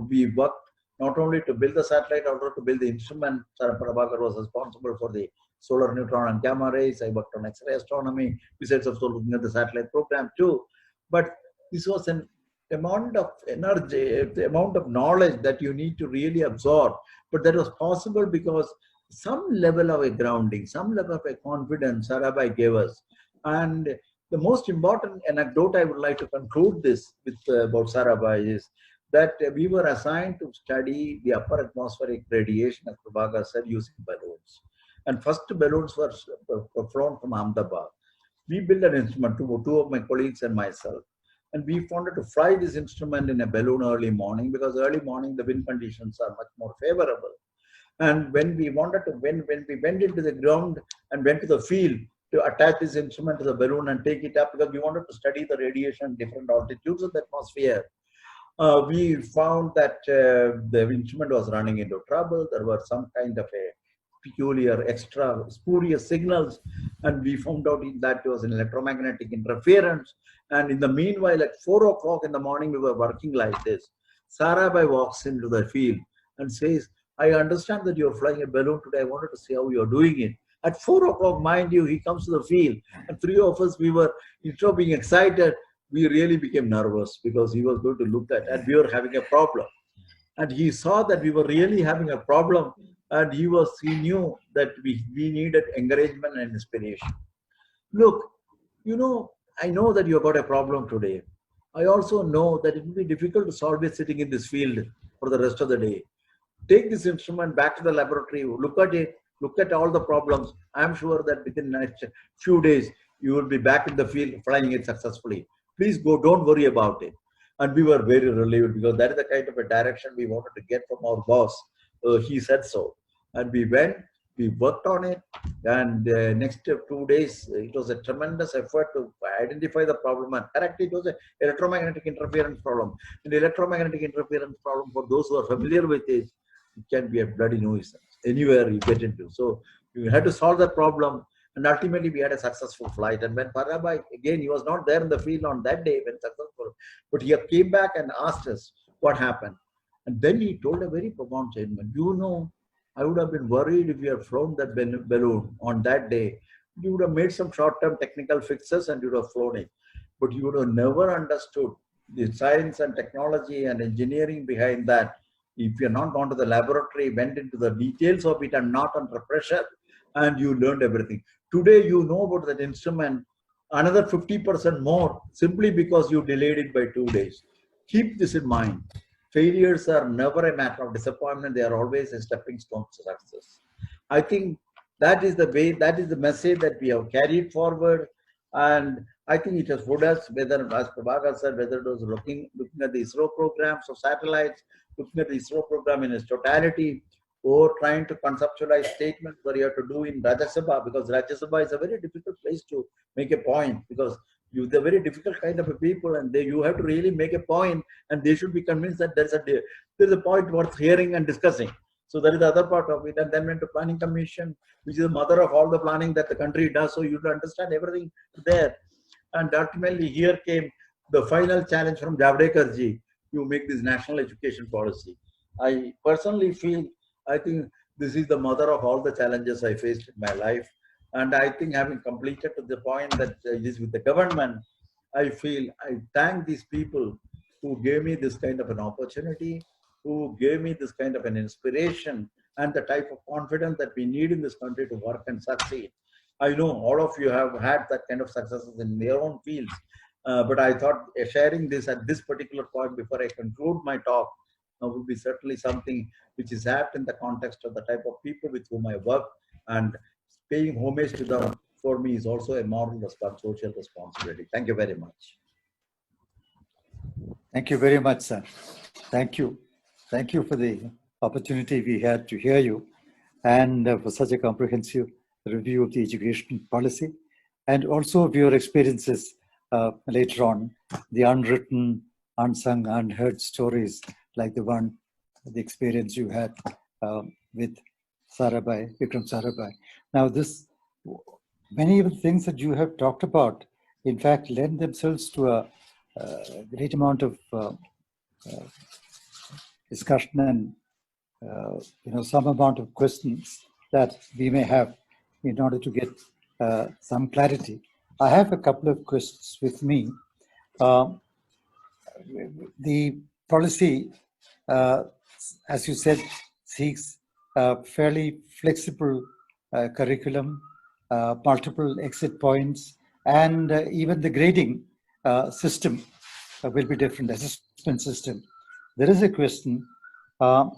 A: we worked not only to build the satellite, also to build the instrument. Sarah Prabhakar was responsible for the solar neutron and gamma rays. I worked on X-ray astronomy, besides also looking at the satellite program too. But this was an amount of energy, the amount of knowledge that you need to really absorb. But that was possible because some level of a grounding, some level of a confidence Sarabhai gave us. And the most important anecdote I would like to conclude this with about Sarabhai is that we were assigned to study the upper atmospheric radiation, as Prabhakar said, using balloons. And first balloons were flown from Ahmedabad. We built an instrument, two of my colleagues and myself. And we wanted to fly this instrument in a balloon early morning, because early morning the wind conditions are much more favorable. And when we went into the ground and went to the field to attach this instrument to the balloon and take it up, because we wanted to study the radiation at different altitudes of the atmosphere, we found that the instrument was running into trouble. There were some kind of a peculiar extra spurious signals, and we found out that it was an electromagnetic interference. And in the meanwhile, at 4 o'clock in the morning, we were working like this. Sarabhai walks into the field and says, I understand that you're flying a balloon today. I wanted to see how you're doing it. At 4 o'clock, mind you, he comes to the field, and three of us, we were, instead of being excited, we really became nervous, because he was going to look at, and we were having a problem. And he saw that we were really having a problem, and he knew that we needed encouragement and inspiration. Look, I know that you got a problem today. I also know that it will be difficult to solve it sitting in this field for the rest of the day. Take this instrument back to the laboratory, look at it, look at all the problems. I'm sure that within the next few days, you will be back in the field flying it successfully. Please go, don't worry about it. And we were very relieved, because that is the kind of a direction we wanted to get from our boss. He said so. And we went, We worked on it, and next 2 days, it was a tremendous effort to identify the problem and correct it. It was an electromagnetic interference problem. And electromagnetic interference problem, for those who are familiar with it can be a bloody nuisance anywhere you get into. So you had to solve that problem, and ultimately we had a successful flight. And when Sarabhai, again, he was not there in the field on that day when successful, but he came back and asked us what happened. And then he told a very profound statement. You know, I would have been worried if you had flown that balloon on that day. You would have made some short-term technical fixes and you would have flown it. But you would have never understood the science and technology and engineering behind that if you're not gone to the laboratory, went into the details of it and not under pressure, and you learned everything. Today, you know about that instrument, another 50% more, simply because you delayed it by 2 days. Keep this in mind. Failures are never a matter of disappointment. They are always a stepping stone to success. I think that is the way, that is the message that we have carried forward. And I think it has put us, whether, as Prabhakar said, whether it was looking at the ISRO programs of satellites, looking at the ISRO program in its totality, or trying to conceptualize statements that you have to do in Rajya Sabha, because Rajya Sabha is a very difficult place to make a point, because they're very difficult kind of a people, and you have to really make a point, and they should be convinced that there's a point worth hearing and discussing. So that is the other part of it. And then went to Planning Commission, which is the mother of all the planning that the country does. So you have to understand everything there. And ultimately, here came the final challenge from Javadekar ji. You make this national education policy. I personally feel, I think this is the mother of all the challenges I faced in my life. And I think having completed to the point that it is with the government, I feel I thank these people who gave me this kind of an opportunity, who gave me this kind of an inspiration and the type of confidence that we need in this country to work and succeed. I know all of you have had that kind of successes in their own fields, but I thought sharing this at this particular point before I conclude my talk would be certainly something which is apt in the context of the type of people with whom I work, and paying homage to them for me is also a moral social responsibility. Thank you very much.
B: Thank you very much, sir. Thank you. Thank you for the opportunity we had to hear you, and for such a comprehensive review of the education policy, and also of your experiences later on, the unwritten, unsung, unheard stories like the experience you had with Sarabhai, Vikram Sarabhai. Now, many of the things that you have talked about, in fact, lend themselves to a great amount of discussion and some amount of questions that we may have in order to get some clarity. I have a couple of questions with me. The policy, as you said, seeks a fairly flexible curriculum, multiple exit points, and even the grading system will be different, assessment system. There is a question. The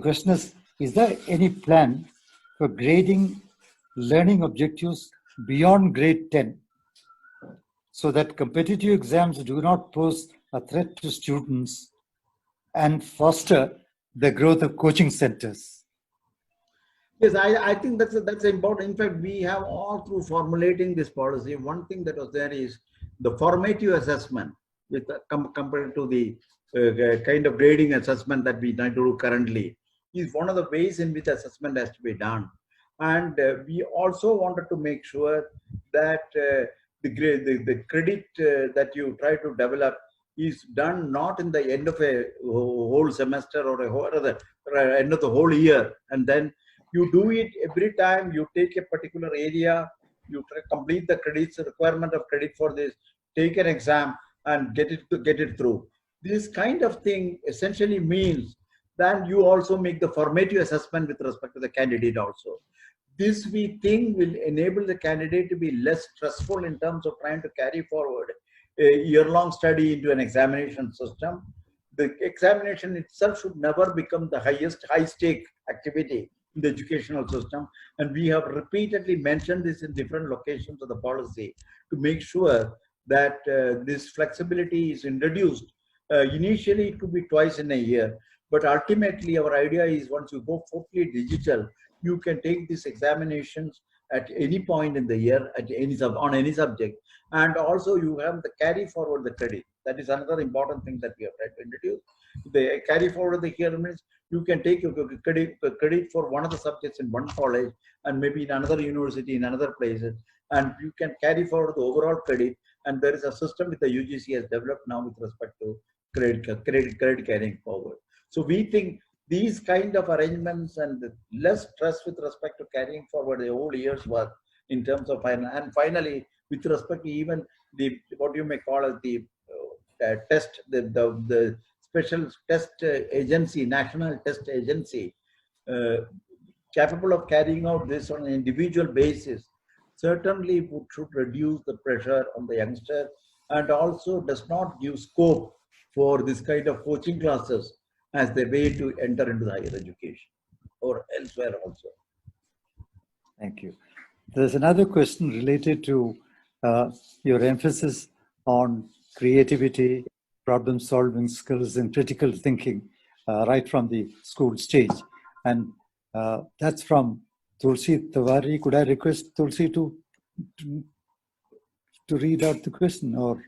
B: question is there any plan for grading learning objectives beyond grade 10 so that competitive exams do not pose a threat to students and foster the growth of coaching centers?
A: Yes, I think that's important. In fact, we have all through formulating this policy, one thing that was there is the formative assessment with compared to the kind of grading assessment that we need to do currently is one of the ways in which assessment has to be done. And we also wanted to make sure that the credit that you try to develop is done not in the end of a whole semester or end of the whole year, and then you do it every time you take a particular area, you complete the credits, requirement of credit for this, take an exam and get it through. This kind of thing essentially means that you also make the formative assessment with respect to the candidate also. This we think will enable the candidate to be less stressful in terms of trying to carry forward a year-long study into an examination system. The examination itself should never become the highest high-stake activity in the educational system. And we have repeatedly mentioned this in different locations of the policy to make sure that this flexibility is introduced. Initially, it could be twice in a year, But ultimately, our idea is once you go totally digital, you can take these examinations at any point in the year, at any on any subject, and also you have the carry forward the credit. That is another important thing that we have tried to introduce. The carry forward the here means you can take your credit for one of the subjects in one college and maybe in another university in another places, and you can carry forward the overall credit. And there is a system with the UGC has developed now with respect to credit carrying forward. So we think these kind of arrangements and less stress with respect to carrying forward the whole year's work in terms of and finally with respect to even the what you may call as the test the special test agency, national test agency, uh, capable of carrying out this on an individual basis, certainly should reduce the pressure on the youngster and also does not give scope for this kind of coaching classes as the way to enter into the higher education or elsewhere also.
B: Thank you. There's another question related to your emphasis on creativity, problem-solving skills, and critical thinking right from the school stage. And that's from Tulsi Tiwari. Could I request Tulsi to read out the question or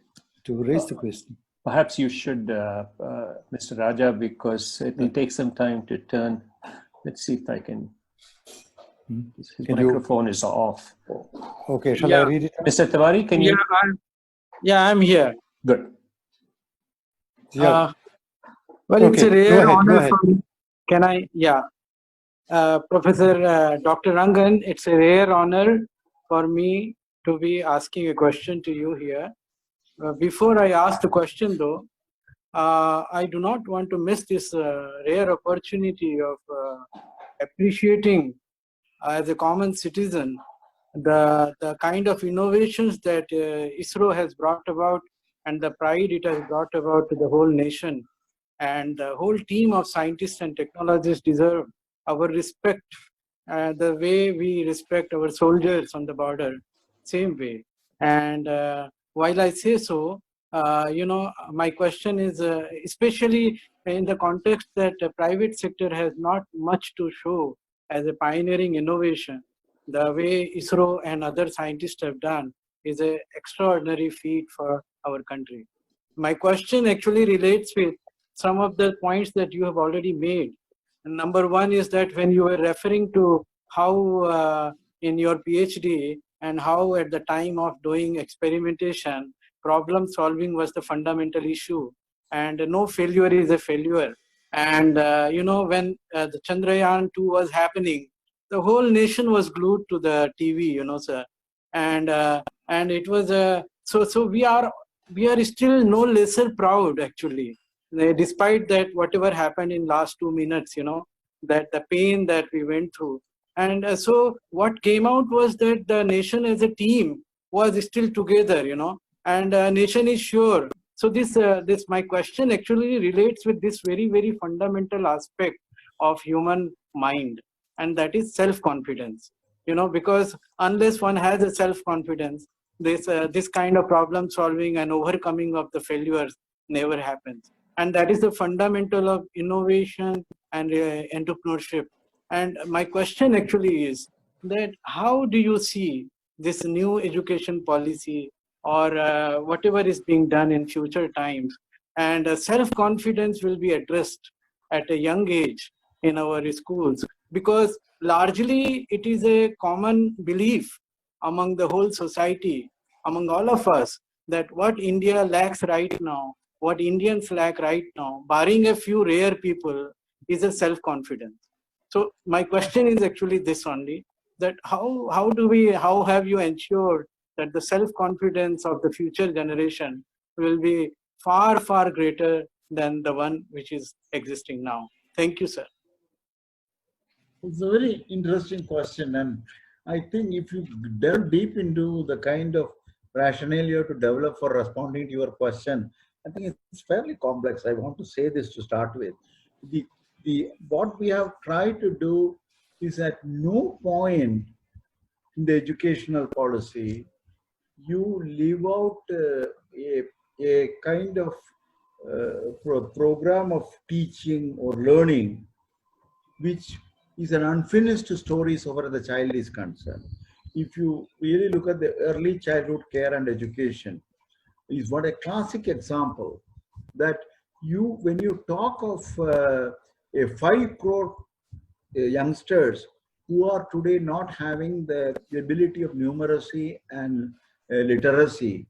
B: to raise the question?
C: Perhaps you should, Mr. Raja, because it will take some time to turn. Let's see if I can. His microphone is off.
B: Okay, shall I read it?
C: Mr. Tiwari, can you?
D: I'm here.
C: Good.
B: Yeah.
D: Well, it's a rare honor for me.
B: Can I?
D: Yeah. Professor Dr. Rangan, it's a rare honor for me to be asking a question to you here. Before I ask the question, though, I do not want to miss this rare opportunity of appreciating as a common citizen the kind of innovations that ISRO has brought about and the pride it has brought about to the whole nation. And the whole team of scientists and technologists deserve our respect, the way we respect our soldiers on the border, same way. And while I say so, my question is, especially in the context that the private sector has not much to show as a pioneering innovation, the way ISRO and other scientists have done is an extraordinary feat for our country. My question actually relates with some of the points that you have already made. And number one is that when you were referring to how in your PhD and how at the time of doing experimentation, problem solving was the fundamental issue, and no failure is a failure. And when the Chandrayaan-2 was happening, the whole nation was glued to the TV, sir. And it was so we are still no lesser proud actually, despite that whatever happened in last 2 minutes, that the pain that we went through. And so what came out was that the nation as a team was still together, and nation is sure. So this my question actually relates with this very, very fundamental aspect of human mind, and that is self-confidence. Because unless one has a self-confidence, this kind of problem solving and overcoming of the failures never happens. And that is the fundamental of innovation and entrepreneurship. And my question actually is that how do you see this new education policy or whatever is being done in future times, and self-confidence will be addressed at a young age in our schools? Because largely it is a common belief among the whole society, among all of us, that what India lacks right now, what Indians lack right now, barring a few rare people, is a self-confidence. So my question is actually this only, that how have you ensured that the self-confidence of the future generation will be far, far greater than the one which is existing now? Thank you, sir.
A: It's a very interesting question, and I think if you delve deep into the kind of rationale you have to develop for responding to your question, I think it's fairly complex. I want to say this to start with. What we have tried to do is at no point in the educational policy you leave out a kind of program of teaching or learning, which is an unfinished story so far as the child is concerned. If you really look at the early childhood care and education, is what a classic example that when you talk of a 5 crore youngsters who are today not having the ability of numeracy and literacy,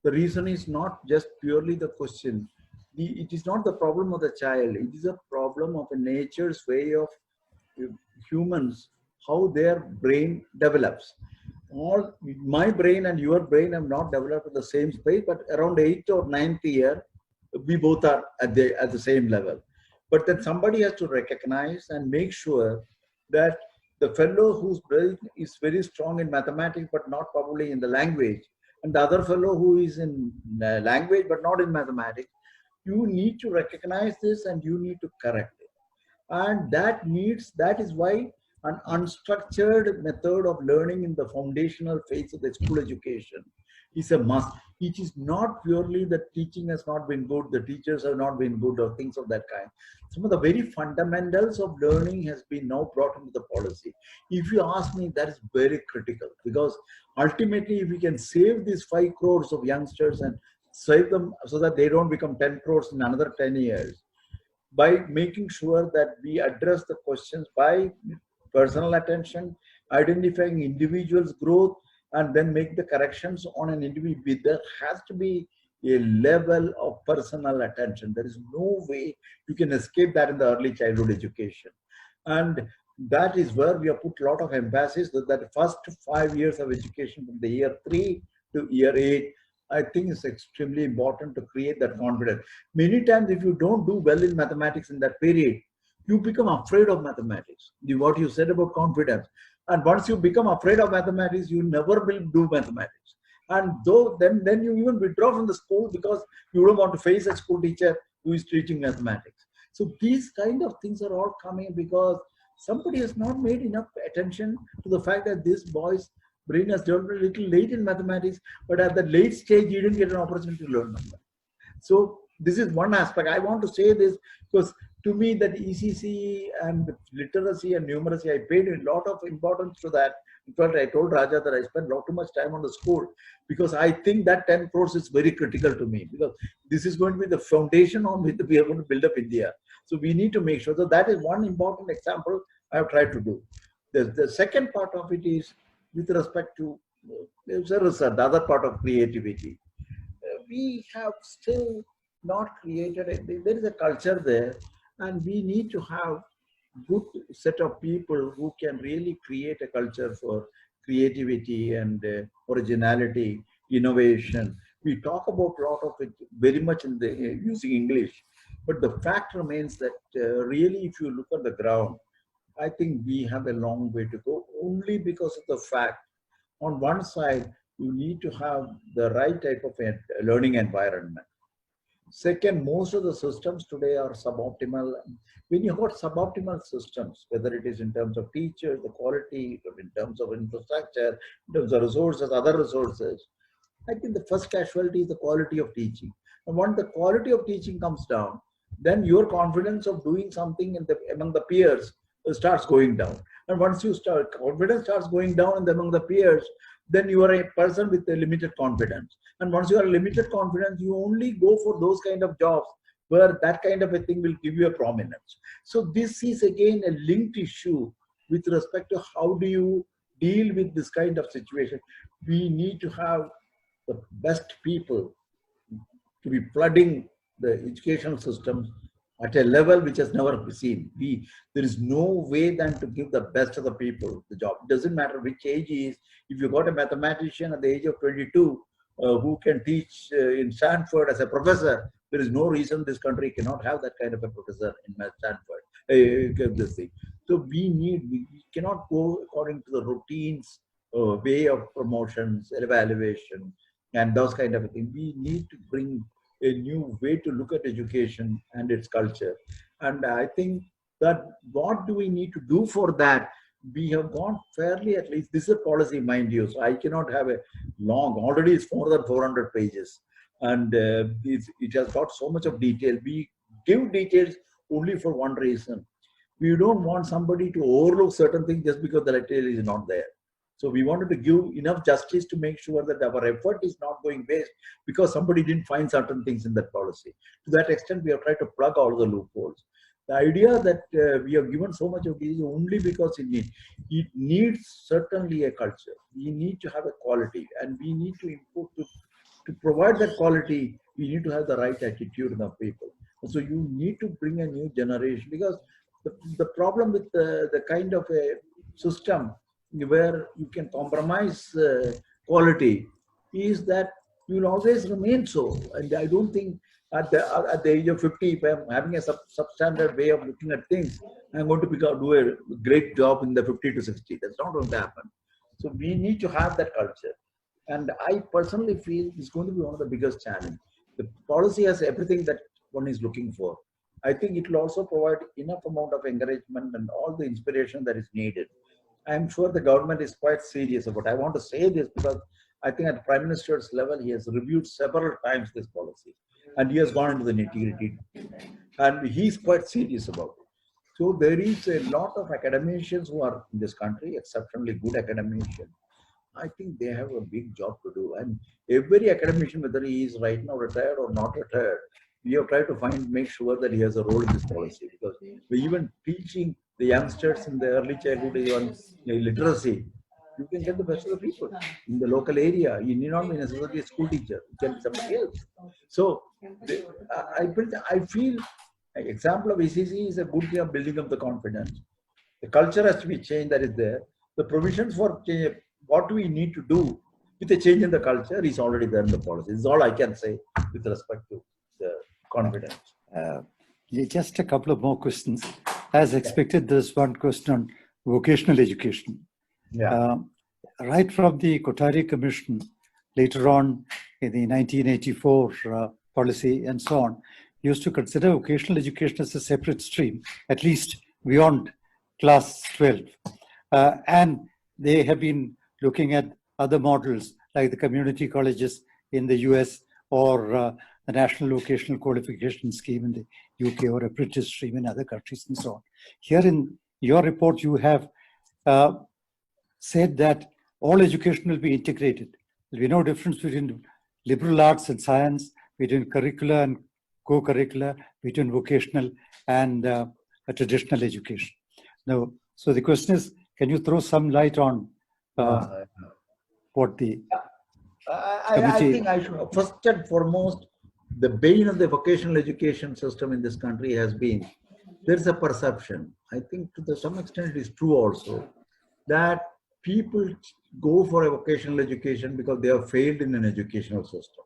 A: the reason is not just purely the question. It is not the problem of the child. It is a problem of a nature's way of humans, how their brain develops. All my brain and your brain have not developed at the same space, but around 8th or 9th year, we both are at the same level. But then somebody has to recognize and make sure that the fellow whose brain is very strong in mathematics, but not probably in the language, and the other fellow who is in language, but not in mathematics, you need to recognize this and you need to correct it. And that is why an unstructured method of learning in the foundational phase of the school education is a must. It is not purely that teaching has not been good, the teachers have not been good, or things of that kind. Some of the very fundamentals of learning has been now brought into the policy. If you ask me, that is very critical, because ultimately if we can save these 5 crores of youngsters and save them so that they don't become 10 crores in another 10 years, by making sure that we address the questions by personal attention, identifying individuals' growth, and then make the corrections on an individual. There has to be a level of personal attention. There is no way you can escape that in the early childhood education. And that is where we have put a lot of emphasis that the first 5 years of education from the year 3 to year 8, I think it's extremely important to create that confidence. Many times if you don't do well in mathematics in that period, you become afraid of mathematics. What you said about confidence. And once you become afraid of mathematics, you never will do mathematics. And then you even withdraw from the school because you don't want to face a school teacher who is teaching mathematics. So these kind of things are all coming because somebody has not made enough attention to the fact that this boy's brain has developed a little late in mathematics, but at the late stage, he didn't get an opportunity to learn mathematics. So this is one aspect. I want to say this because to me that ECC and literacy and numeracy, I paid a lot of importance to that. In fact, I told Raja that I spent too much time on the school because I think that 10 crores is very critical to me because this is going to be the foundation on which we are going to build up India. So we need to make sure that is one important example I have tried to do. The second part of it is with respect to the other part of creativity. We have still not created there is a culture there, and we need to have good set of people who can really create a culture for creativity and originality, innovation. We talk about a lot of it very much in the using English, but the fact remains that really, if you look at the ground, I think we have a long way to go. Only because of the fact, on one side, you need to have the right type of learning environment. Second, most of the systems today are suboptimal. When you got suboptimal systems, whether it is in terms of teachers, the quality, or in terms of infrastructure, in terms of resources, other resources, I think the first casualty is the quality of teaching. And once the quality of teaching comes down, then your confidence of doing something among the peers starts going down. And once confidence starts going down among the peers, then you are a person with a limited confidence. And once you are limited confidence, you only go for those kind of jobs where that kind of a thing will give you a prominence. So this is again a linked issue with respect to how do you deal with this kind of situation. We need to have the best people to be flooding the educational systems at a level which has never been seen. There is no way than to give the best of the people the job. It doesn't matter which age he is. If you got a mathematician at the age of 22 who can teach in Stanford as a professor, there is no reason this country cannot have that kind of a professor in Stanford. This thing. So we cannot go according to the routines, way of promotions, evaluation, and those kind of things. We need to bring a new way to look at education and its culture. And I think that what do we need to do for that? We have gone fairly, at least this is a policy, mind you, so I cannot have a long, already it's more than 400 pages. and it has got so much of detail. We give details only for one reason. We don't want somebody to overlook certain things just because the detail is not there. So we wanted to give enough justice to make sure that our effort is not going waste because somebody didn't find certain things in that policy. To that extent, we have tried to plug all the loopholes. The idea that we have given so much of this is only because it needs certainly a culture. We need to have a quality, and we need to input to provide that quality. We need to have the right attitude in the people. So you need to bring a new generation, because the problem with the kind of a system where you can compromise quality is that you will always remain so. And I don't think at the age of 50, if I'm having a substandard way of looking at things, I'm going to do a great job in the 50 to 60. That's not going to happen. So we need to have that culture. And I personally feel it's going to be one of the biggest challenges. The policy has everything that one is looking for. I think it will also provide enough amount of encouragement and all the inspiration that is needed. I'm sure the government is quite serious about it. I want to say this because I think at the Prime Minister's level, he has reviewed several times this policy, and he has gone into the nitty-gritty, and he's quite serious about it. So there is a lot of academicians who are in this country, exceptionally good academicians. I think they have a big job to do, and every academician, whether he is right now retired or not retired, we have tried to make sure that he has a role in this policy, because we're even teaching the youngsters in the early childhood on literacy. You can get the best of the people in the local area. You need not be necessarily a school teacher. You can be somebody else. So I feel an example of ECC is a good way of building up the confidence. The culture has to be changed, that is there. The provisions for change, what we need to do with a change in the culture is already there in the policy. This is all I can say with respect to the confidence.
B: Just a couple of more questions. As expected, there's one question on vocational education.
A: Yeah.
B: Right from the Kothari Commission, later on in the 1984 policy and so on, used to consider vocational education as a separate stream, at least beyond class 12. And they have been looking at other models like the community colleges in the US or the National Vocational Qualification Scheme in the UK or apprentice stream in other countries and so on. Here in your report, you have said that all education will be integrated. There will be no difference between liberal arts and science, between curricular and co-curricular, between vocational and a traditional education. Now, so the question is, can you throw some light on what the
A: I think I should, first and foremost, the bane of the vocational education system in this country has been, there's a perception, I think to some extent it is true also, that people go for a vocational education because they have failed in an educational system.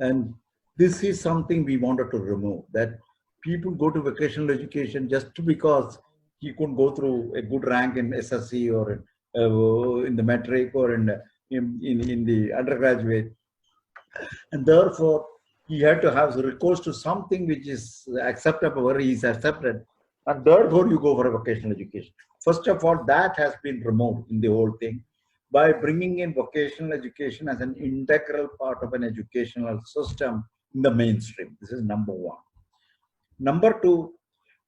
A: And this is something we wanted to remove, that people go to vocational education just because he couldn't go through a good rank in SSC or in the metric or in the undergraduate. And therefore, he had to have recourse to something which is acceptable, where he is accepted, and therefore you go for a vocational education. First of all, that has been removed in the whole thing by bringing in vocational education as an integral part of an educational system in the mainstream. This is number one. Number two,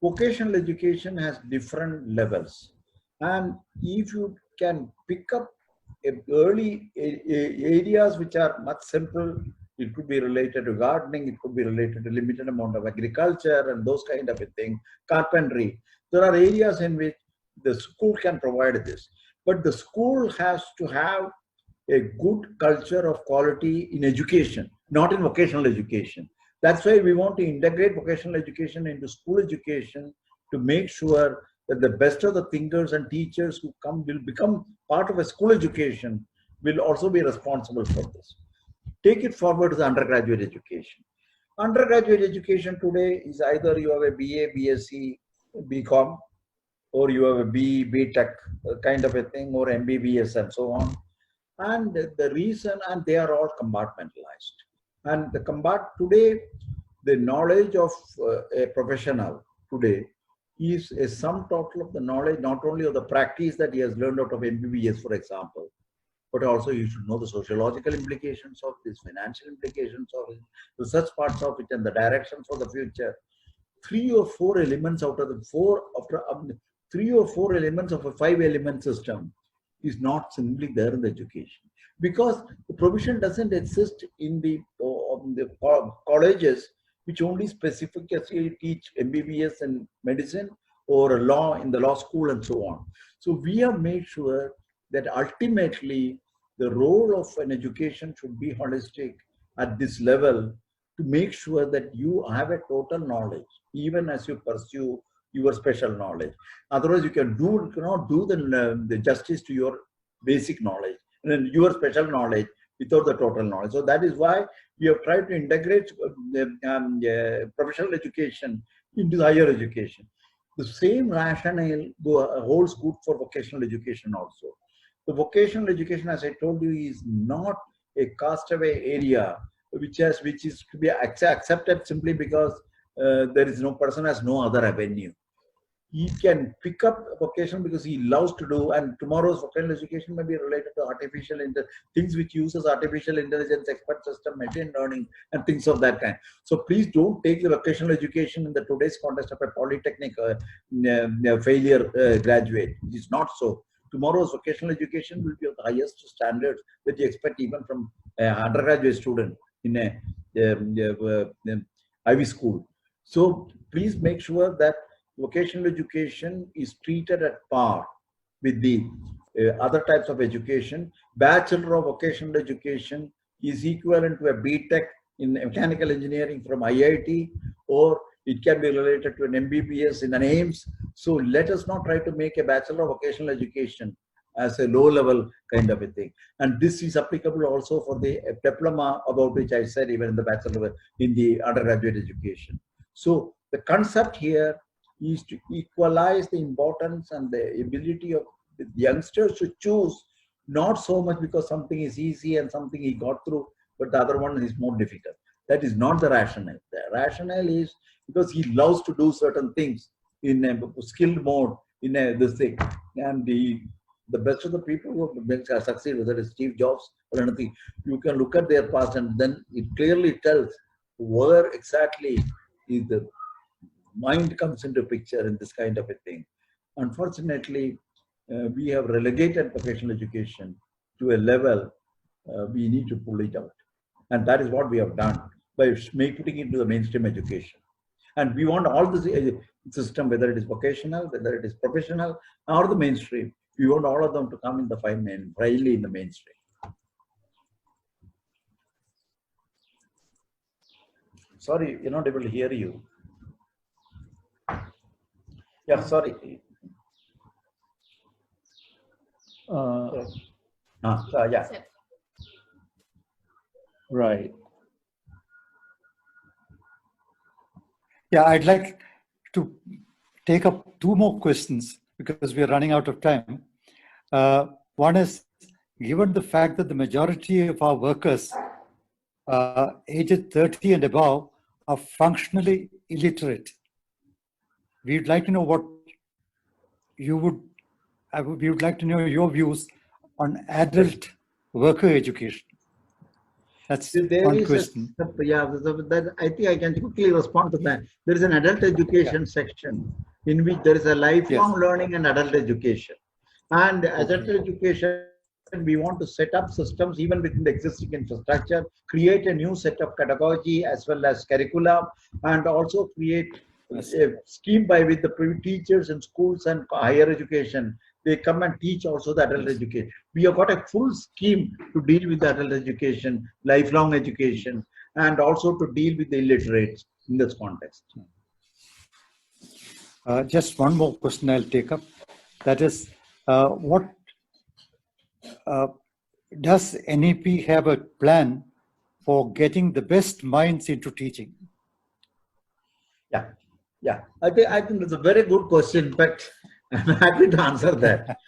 A: vocational education has different levels. And if you can pick up early areas which are much simple, it could be related to gardening, it could be related to limited amount of agriculture and those kind of a thing, carpentry. There are areas in which the school can provide this. But the school has to have a good culture of quality in education, not in vocational education. That's why we want to integrate vocational education into school education to make sure that the best of the thinkers and teachers who come will become part of a school education will also be responsible for this. Take it forward to the undergraduate education. Undergraduate education today is either you have a BA, BSc, BCom, or you have a BE, BTech kind of a thing, or MBBS and so on. And the reason, and they are all compartmentalized. And today, the knowledge of a professional today is a sum total of the knowledge, not only of the practice that he has learned out of MBBS, for example, but also you should know the sociological implications of this, financial implications of it, the such parts of it, and the direction for the future. 3 or 4 elements out of the 4, after 3 or 4 elements of a 5-element system is not simply there in the education, because the provision doesn't exist in the colleges which only specifically teach MBBS and medicine or law in the law school and so on. So we have made sure that ultimately the role of an education should be holistic at this level, to make sure that you have a total knowledge even as you pursue your special knowledge. Otherwise you cannot do the justice to your basic knowledge and your special knowledge without the total knowledge. So that is why we have tried to integrate professional education into higher education. The same rationale holds good for vocational education also. The vocational education, as I told you, is not a castaway area which is to be accepted simply because there is no person has no other avenue. He can pick up a vocation because he loves to do, and tomorrow's vocational education may be related to artificial intelligence, things which uses artificial intelligence, expert system, machine learning, and things of that kind. So please don't take the vocational education in the today's context of a polytechnic failure graduate. It is not so. Tomorrow's vocational education will be of the highest standards that you expect even from an undergraduate student in a Ivy school. So please make sure that vocational education is treated at par with the other types of education. Bachelor of Vocational Education is equivalent to a BTech in mechanical engineering from IIT, or it can be related to an MBBS in an AIMS. So let us not try to make a Bachelor of Vocational Education as a low-level kind of a thing. And this is applicable also for the diploma, about which I said even in the bachelor, in the undergraduate education. So the concept here is to equalize the importance and the ability of the youngsters to choose, not so much because something is easy and something he got through, but the other one is more difficult. That is not the rationale. The rationale is because he loves to do certain things in a skilled mode, in this thing. And the best of the people who have succeeded, whether it's Steve Jobs or anything, you can look at their past and then it clearly tells where exactly is the mind comes into picture in this kind of a thing. Unfortunately, we have relegated vocational education to a level we need to pull it out. And that is what we have done by putting it into the mainstream education. And we want all the system, whether it is vocational, whether it is professional, or the mainstream, we want all of them to come in the finally in the mainstream. Sorry, you're not able to hear you. Yeah, sorry. Yeah.
C: Right.
B: Yeah, I'd like to take up 2 more questions because we are running out of time. One is, given the fact that the majority of our workers aged 30 and above are functionally illiterate, we'd like to know what we would like to know your views on adult worker education. That's one question.
A: I think I can quickly respond to that. There is an adult education section in which there is a lifelong learning and adult education. And adult education, we want to set up systems even within the existing infrastructure, create a new set of pedagogy as well as curriculum, and also create a scheme by which the teachers in schools and higher education, they come and teach also the adult education. We have got a full scheme to deal with the adult education, lifelong education, and also to deal with the illiterates in this context.
B: Just one more question I'll take up. That is, what does NEP have a plan for getting the best minds into teaching?
A: Yeah. I think it's a very good question, but I'm happy to answer that.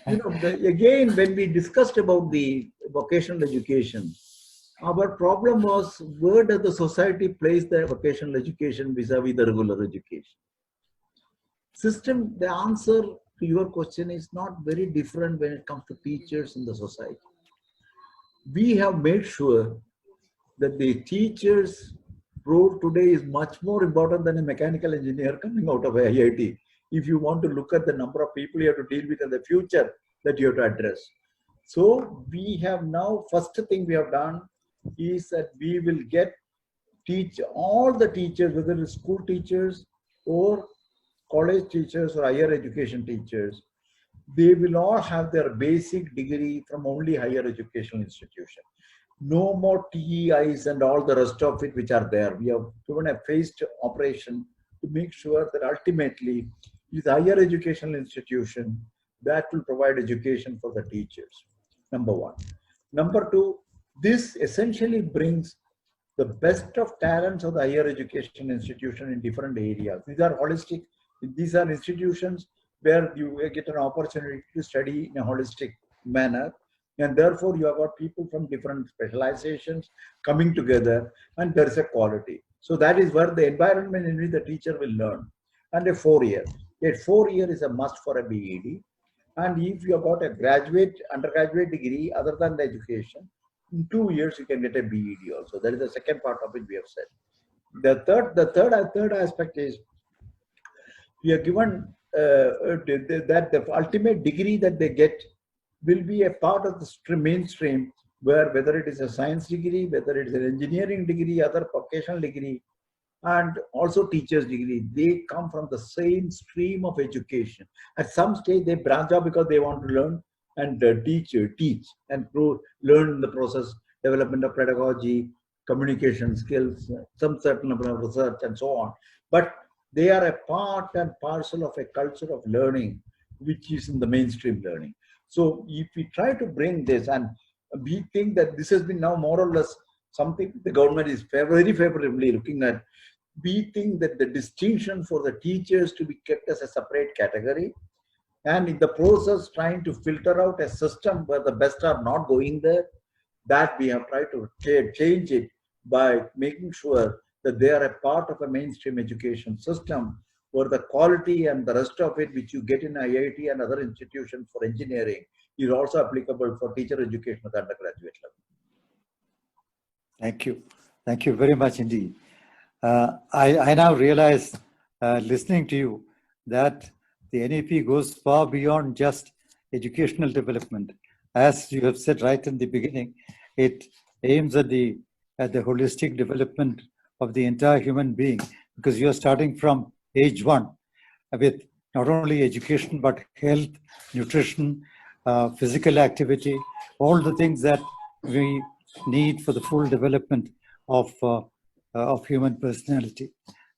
A: Again, when we discussed about the vocational education, our problem was, where does the society place the vocational education vis-a-vis the regular education? The answer to your question, is not very different when it comes to teachers in the society. We have made sure that the teacher's role today is much more important than a mechanical engineer coming out of IIT. If you want to look at the number of people you have to deal with in the future that you have to address. So we have now, first thing we have done is that we will teach all the teachers, whether it's school teachers or college teachers or higher education teachers, they will all have their basic degree from only higher educational institution. No more TEIs and all the rest of it which are there. We have given a phased operation to make sure that ultimately is higher educational institution that will provide education for the teachers. Number one. Number two, this essentially brings the best of talents of the higher education institution in different areas. These are holistic. These are institutions where you get an opportunity to study in a holistic manner. And therefore, you have got people from different specializations coming together, and there is a quality. So that is where the environment in which the teacher will learn. And a 4-year. A 4-year is a must for a BEd. And if you have got a undergraduate degree other than the education, in 2 years you can get a BEd also. That is the second part of it we have said. The third aspect is we are given that the ultimate degree that they get will be a part of the mainstream, where whether it is a science degree, whether it is an engineering degree, other vocational degree, and also teacher's degree, they come from the same stream of education. At some stage, they branch out because they want to learn and teach and learn in the process, development of pedagogy, communication skills, some certain amount of research, and so on. But they are a part and parcel of a culture of learning, which is in the mainstream learning. So if we try to bring this, and we think that this has been now more or less something the government is very favorably looking at, we think that the distinction for the teachers to be kept as a separate category, and in the process trying to filter out a system where the best are not going there, that we have tried to change it by making sure that they are a part of a mainstream education system where the quality and the rest of it which you get in IIT and other institutions for engineering is also applicable for teacher education at the undergraduate level.
B: Thank you. Thank you very much indeed. I now realize, listening to you, that the NEP goes far beyond just educational development. As you have said right in the beginning, it aims at the holistic development of the entire human being, because you are starting from age 1 with not only education but health, nutrition, physical activity, all the things that we need for the full development of human personality.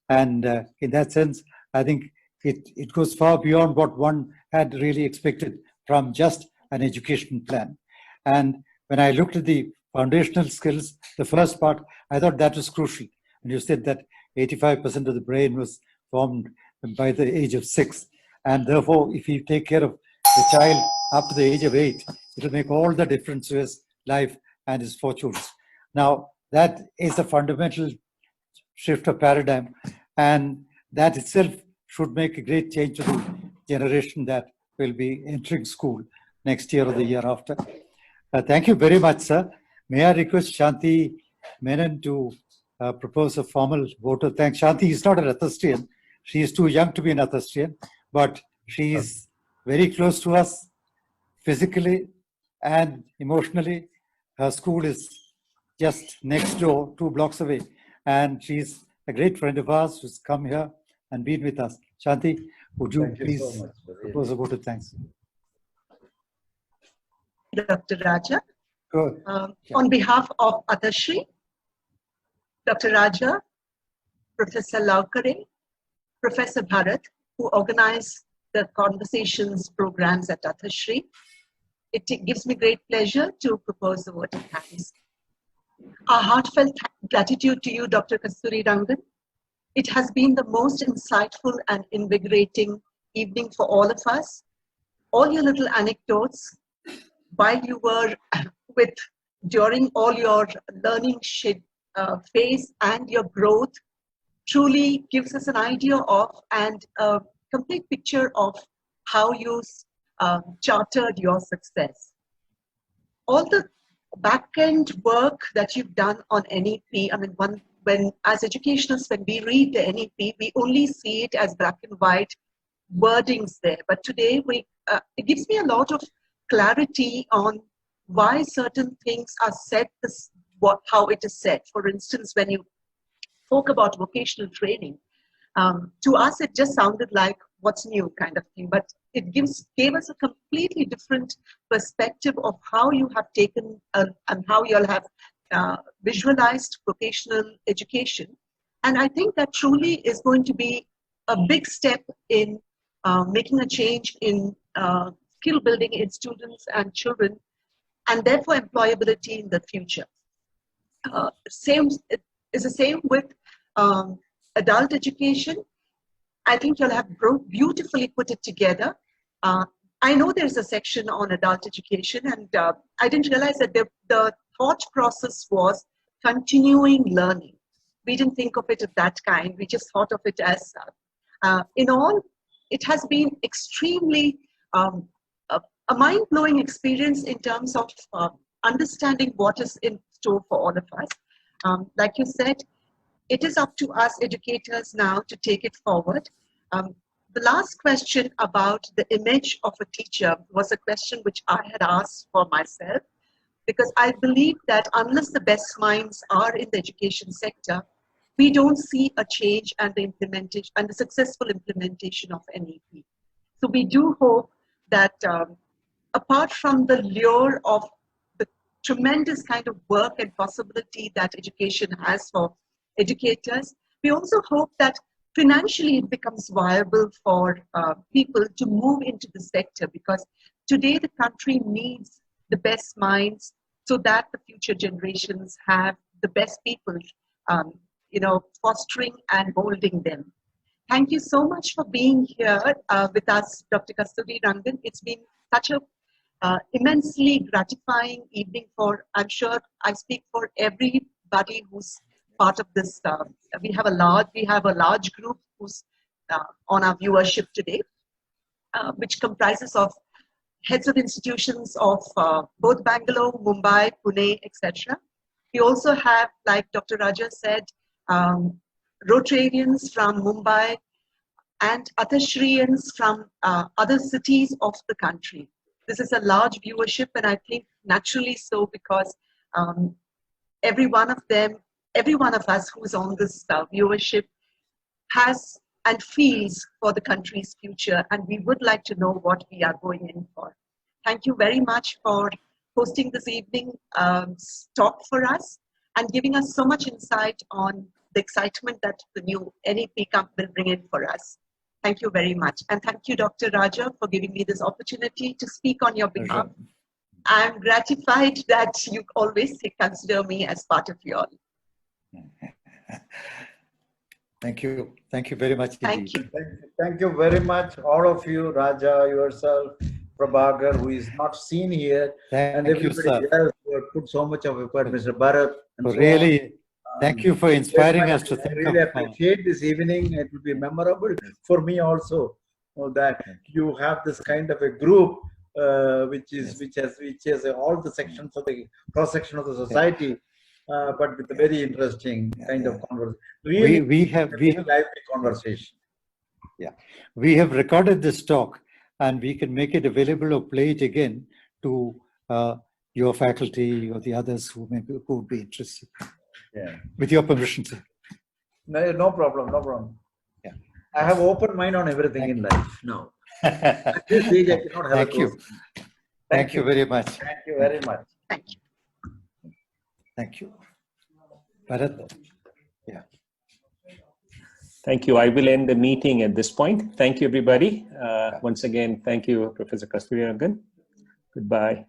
B: And in that sense, I think it goes far beyond what one had really expected from just an education plan. And when I looked at the foundational skills, the first part, I thought that was crucial. And you said that 85% of the brain was formed by the age of 6. And therefore, if you take care of the child up to the age of 8, it will make all the difference to his life and his fortunes. Now, that is a fundamental shift of paradigm, and that itself should make a great change to the generation that will be entering school next year or the year after. Thank you very much, sir. May I request Shanti Menon to propose a formal vote of thanks. Shanti is not an Athastrian. She is too young to be an Athastrian, but she is very close to us physically and emotionally. Her school is just next door, 2 blocks away. And she's a great friend of ours who's come here and been with us. Shanti, would you please propose a vote of thanks?
E: Dr. Raja.
B: Good.
E: On behalf of Athashri, Dr. Raja, Professor Laukare, Professor Bharat, who organized the conversations programs at Athashri, it gives me great pleasure to propose the vote of thanks. Our heartfelt gratitude to you, Dr. Kasturi Rangan. It has been the most insightful and invigorating evening for all of us. All your little anecdotes while you were during all your learning phase and your growth truly gives us an idea of and a complete picture of how you chartered your success. All the back-end work that you've done on NEP, I mean, when as educationists, when we read the NEP, we only see it as black and white wordings there. But today, it gives me a lot of clarity on why certain things are said, how it is said. For instance, when you spoke about vocational training, to us, it just sounded like what's new kind of thing, but it gave us a completely different perspective of how you have taken and how you all have visualized vocational education. And I think that truly is going to be a big step in making a change in skill building in students and children, and therefore employability in the future. It is the same with adult education. I think you'll have beautifully put it together. I know there's a section on adult education, and I didn't realize that the thought process was continuing learning. We didn't think of it of that kind. We just thought of it as, in all, it has been extremely a mind-blowing experience in terms of understanding what is in store for all of us. Like you said, it is up to us educators now to take it forward. The last question about the image of a teacher was a question which I had asked for myself, because I believe that unless the best minds are in the education sector, we don't see a change and the implementation and the successful implementation of NEP. So we do hope that apart from the lure of the tremendous kind of work and possibility that education has for educators, we also hope that financially it becomes viable for people to move into the sector, because today the country needs the best minds so that the future generations have the best people, fostering and molding them. Thank you so much for being here with us, Dr. Kasturi Rangan. It's been such a immensely gratifying evening for, I'm sure I speak for everybody who's part of this. We have a large group who's on our viewership today, which comprises of heads of institutions of both Bangalore, Mumbai, Pune, etc. We also have, like Dr. Raja said, Rotarians from Mumbai and Athashrians from other cities of the country. This is a large viewership, and I think naturally so, because every one of us who's on this viewership has and feels for the country's future, and we would like to know what we are going in for. Thank you very much for hosting this evening talk for us and giving us so much insight on the excitement that the new NEP will bring in for us. Thank you very much. And thank you, Dr. Raja, for giving me this opportunity to speak on your behalf. I'm gratified that you always consider me as part of you all.
B: Thank you. Thank you very much.
E: Thank you.
A: Thank you very much, all of you, Raja, yourself, Prabhakar, who is not seen here, and everybody else who have put so much of effort, Mr. Bharat. And
B: really, thank you for inspiring us to think.
A: I really appreciate this evening. It will be memorable for me also, that you have this kind of a group, which has all the sections of the cross section of the society. But with a very interesting kind of conversation. Really,
B: we have
A: lively conversation.
B: Yeah, we have recorded this talk, and we can make it available or play it again to your faculty or the others who would be interested.
A: Yeah.
B: With your permission, sir.
A: No problem. No problem.
B: Yeah.
A: I have open mind on everything in life. No. At this age, I cannot have
B: Thank you. Thank you very much.
A: Thank you very much.
E: Thank you.
B: Thank you. Bharat? Yeah.
C: Thank you. I will end the meeting at this point. Thank you, everybody. Once again, thank you, Professor Kasturi Rangan. Goodbye.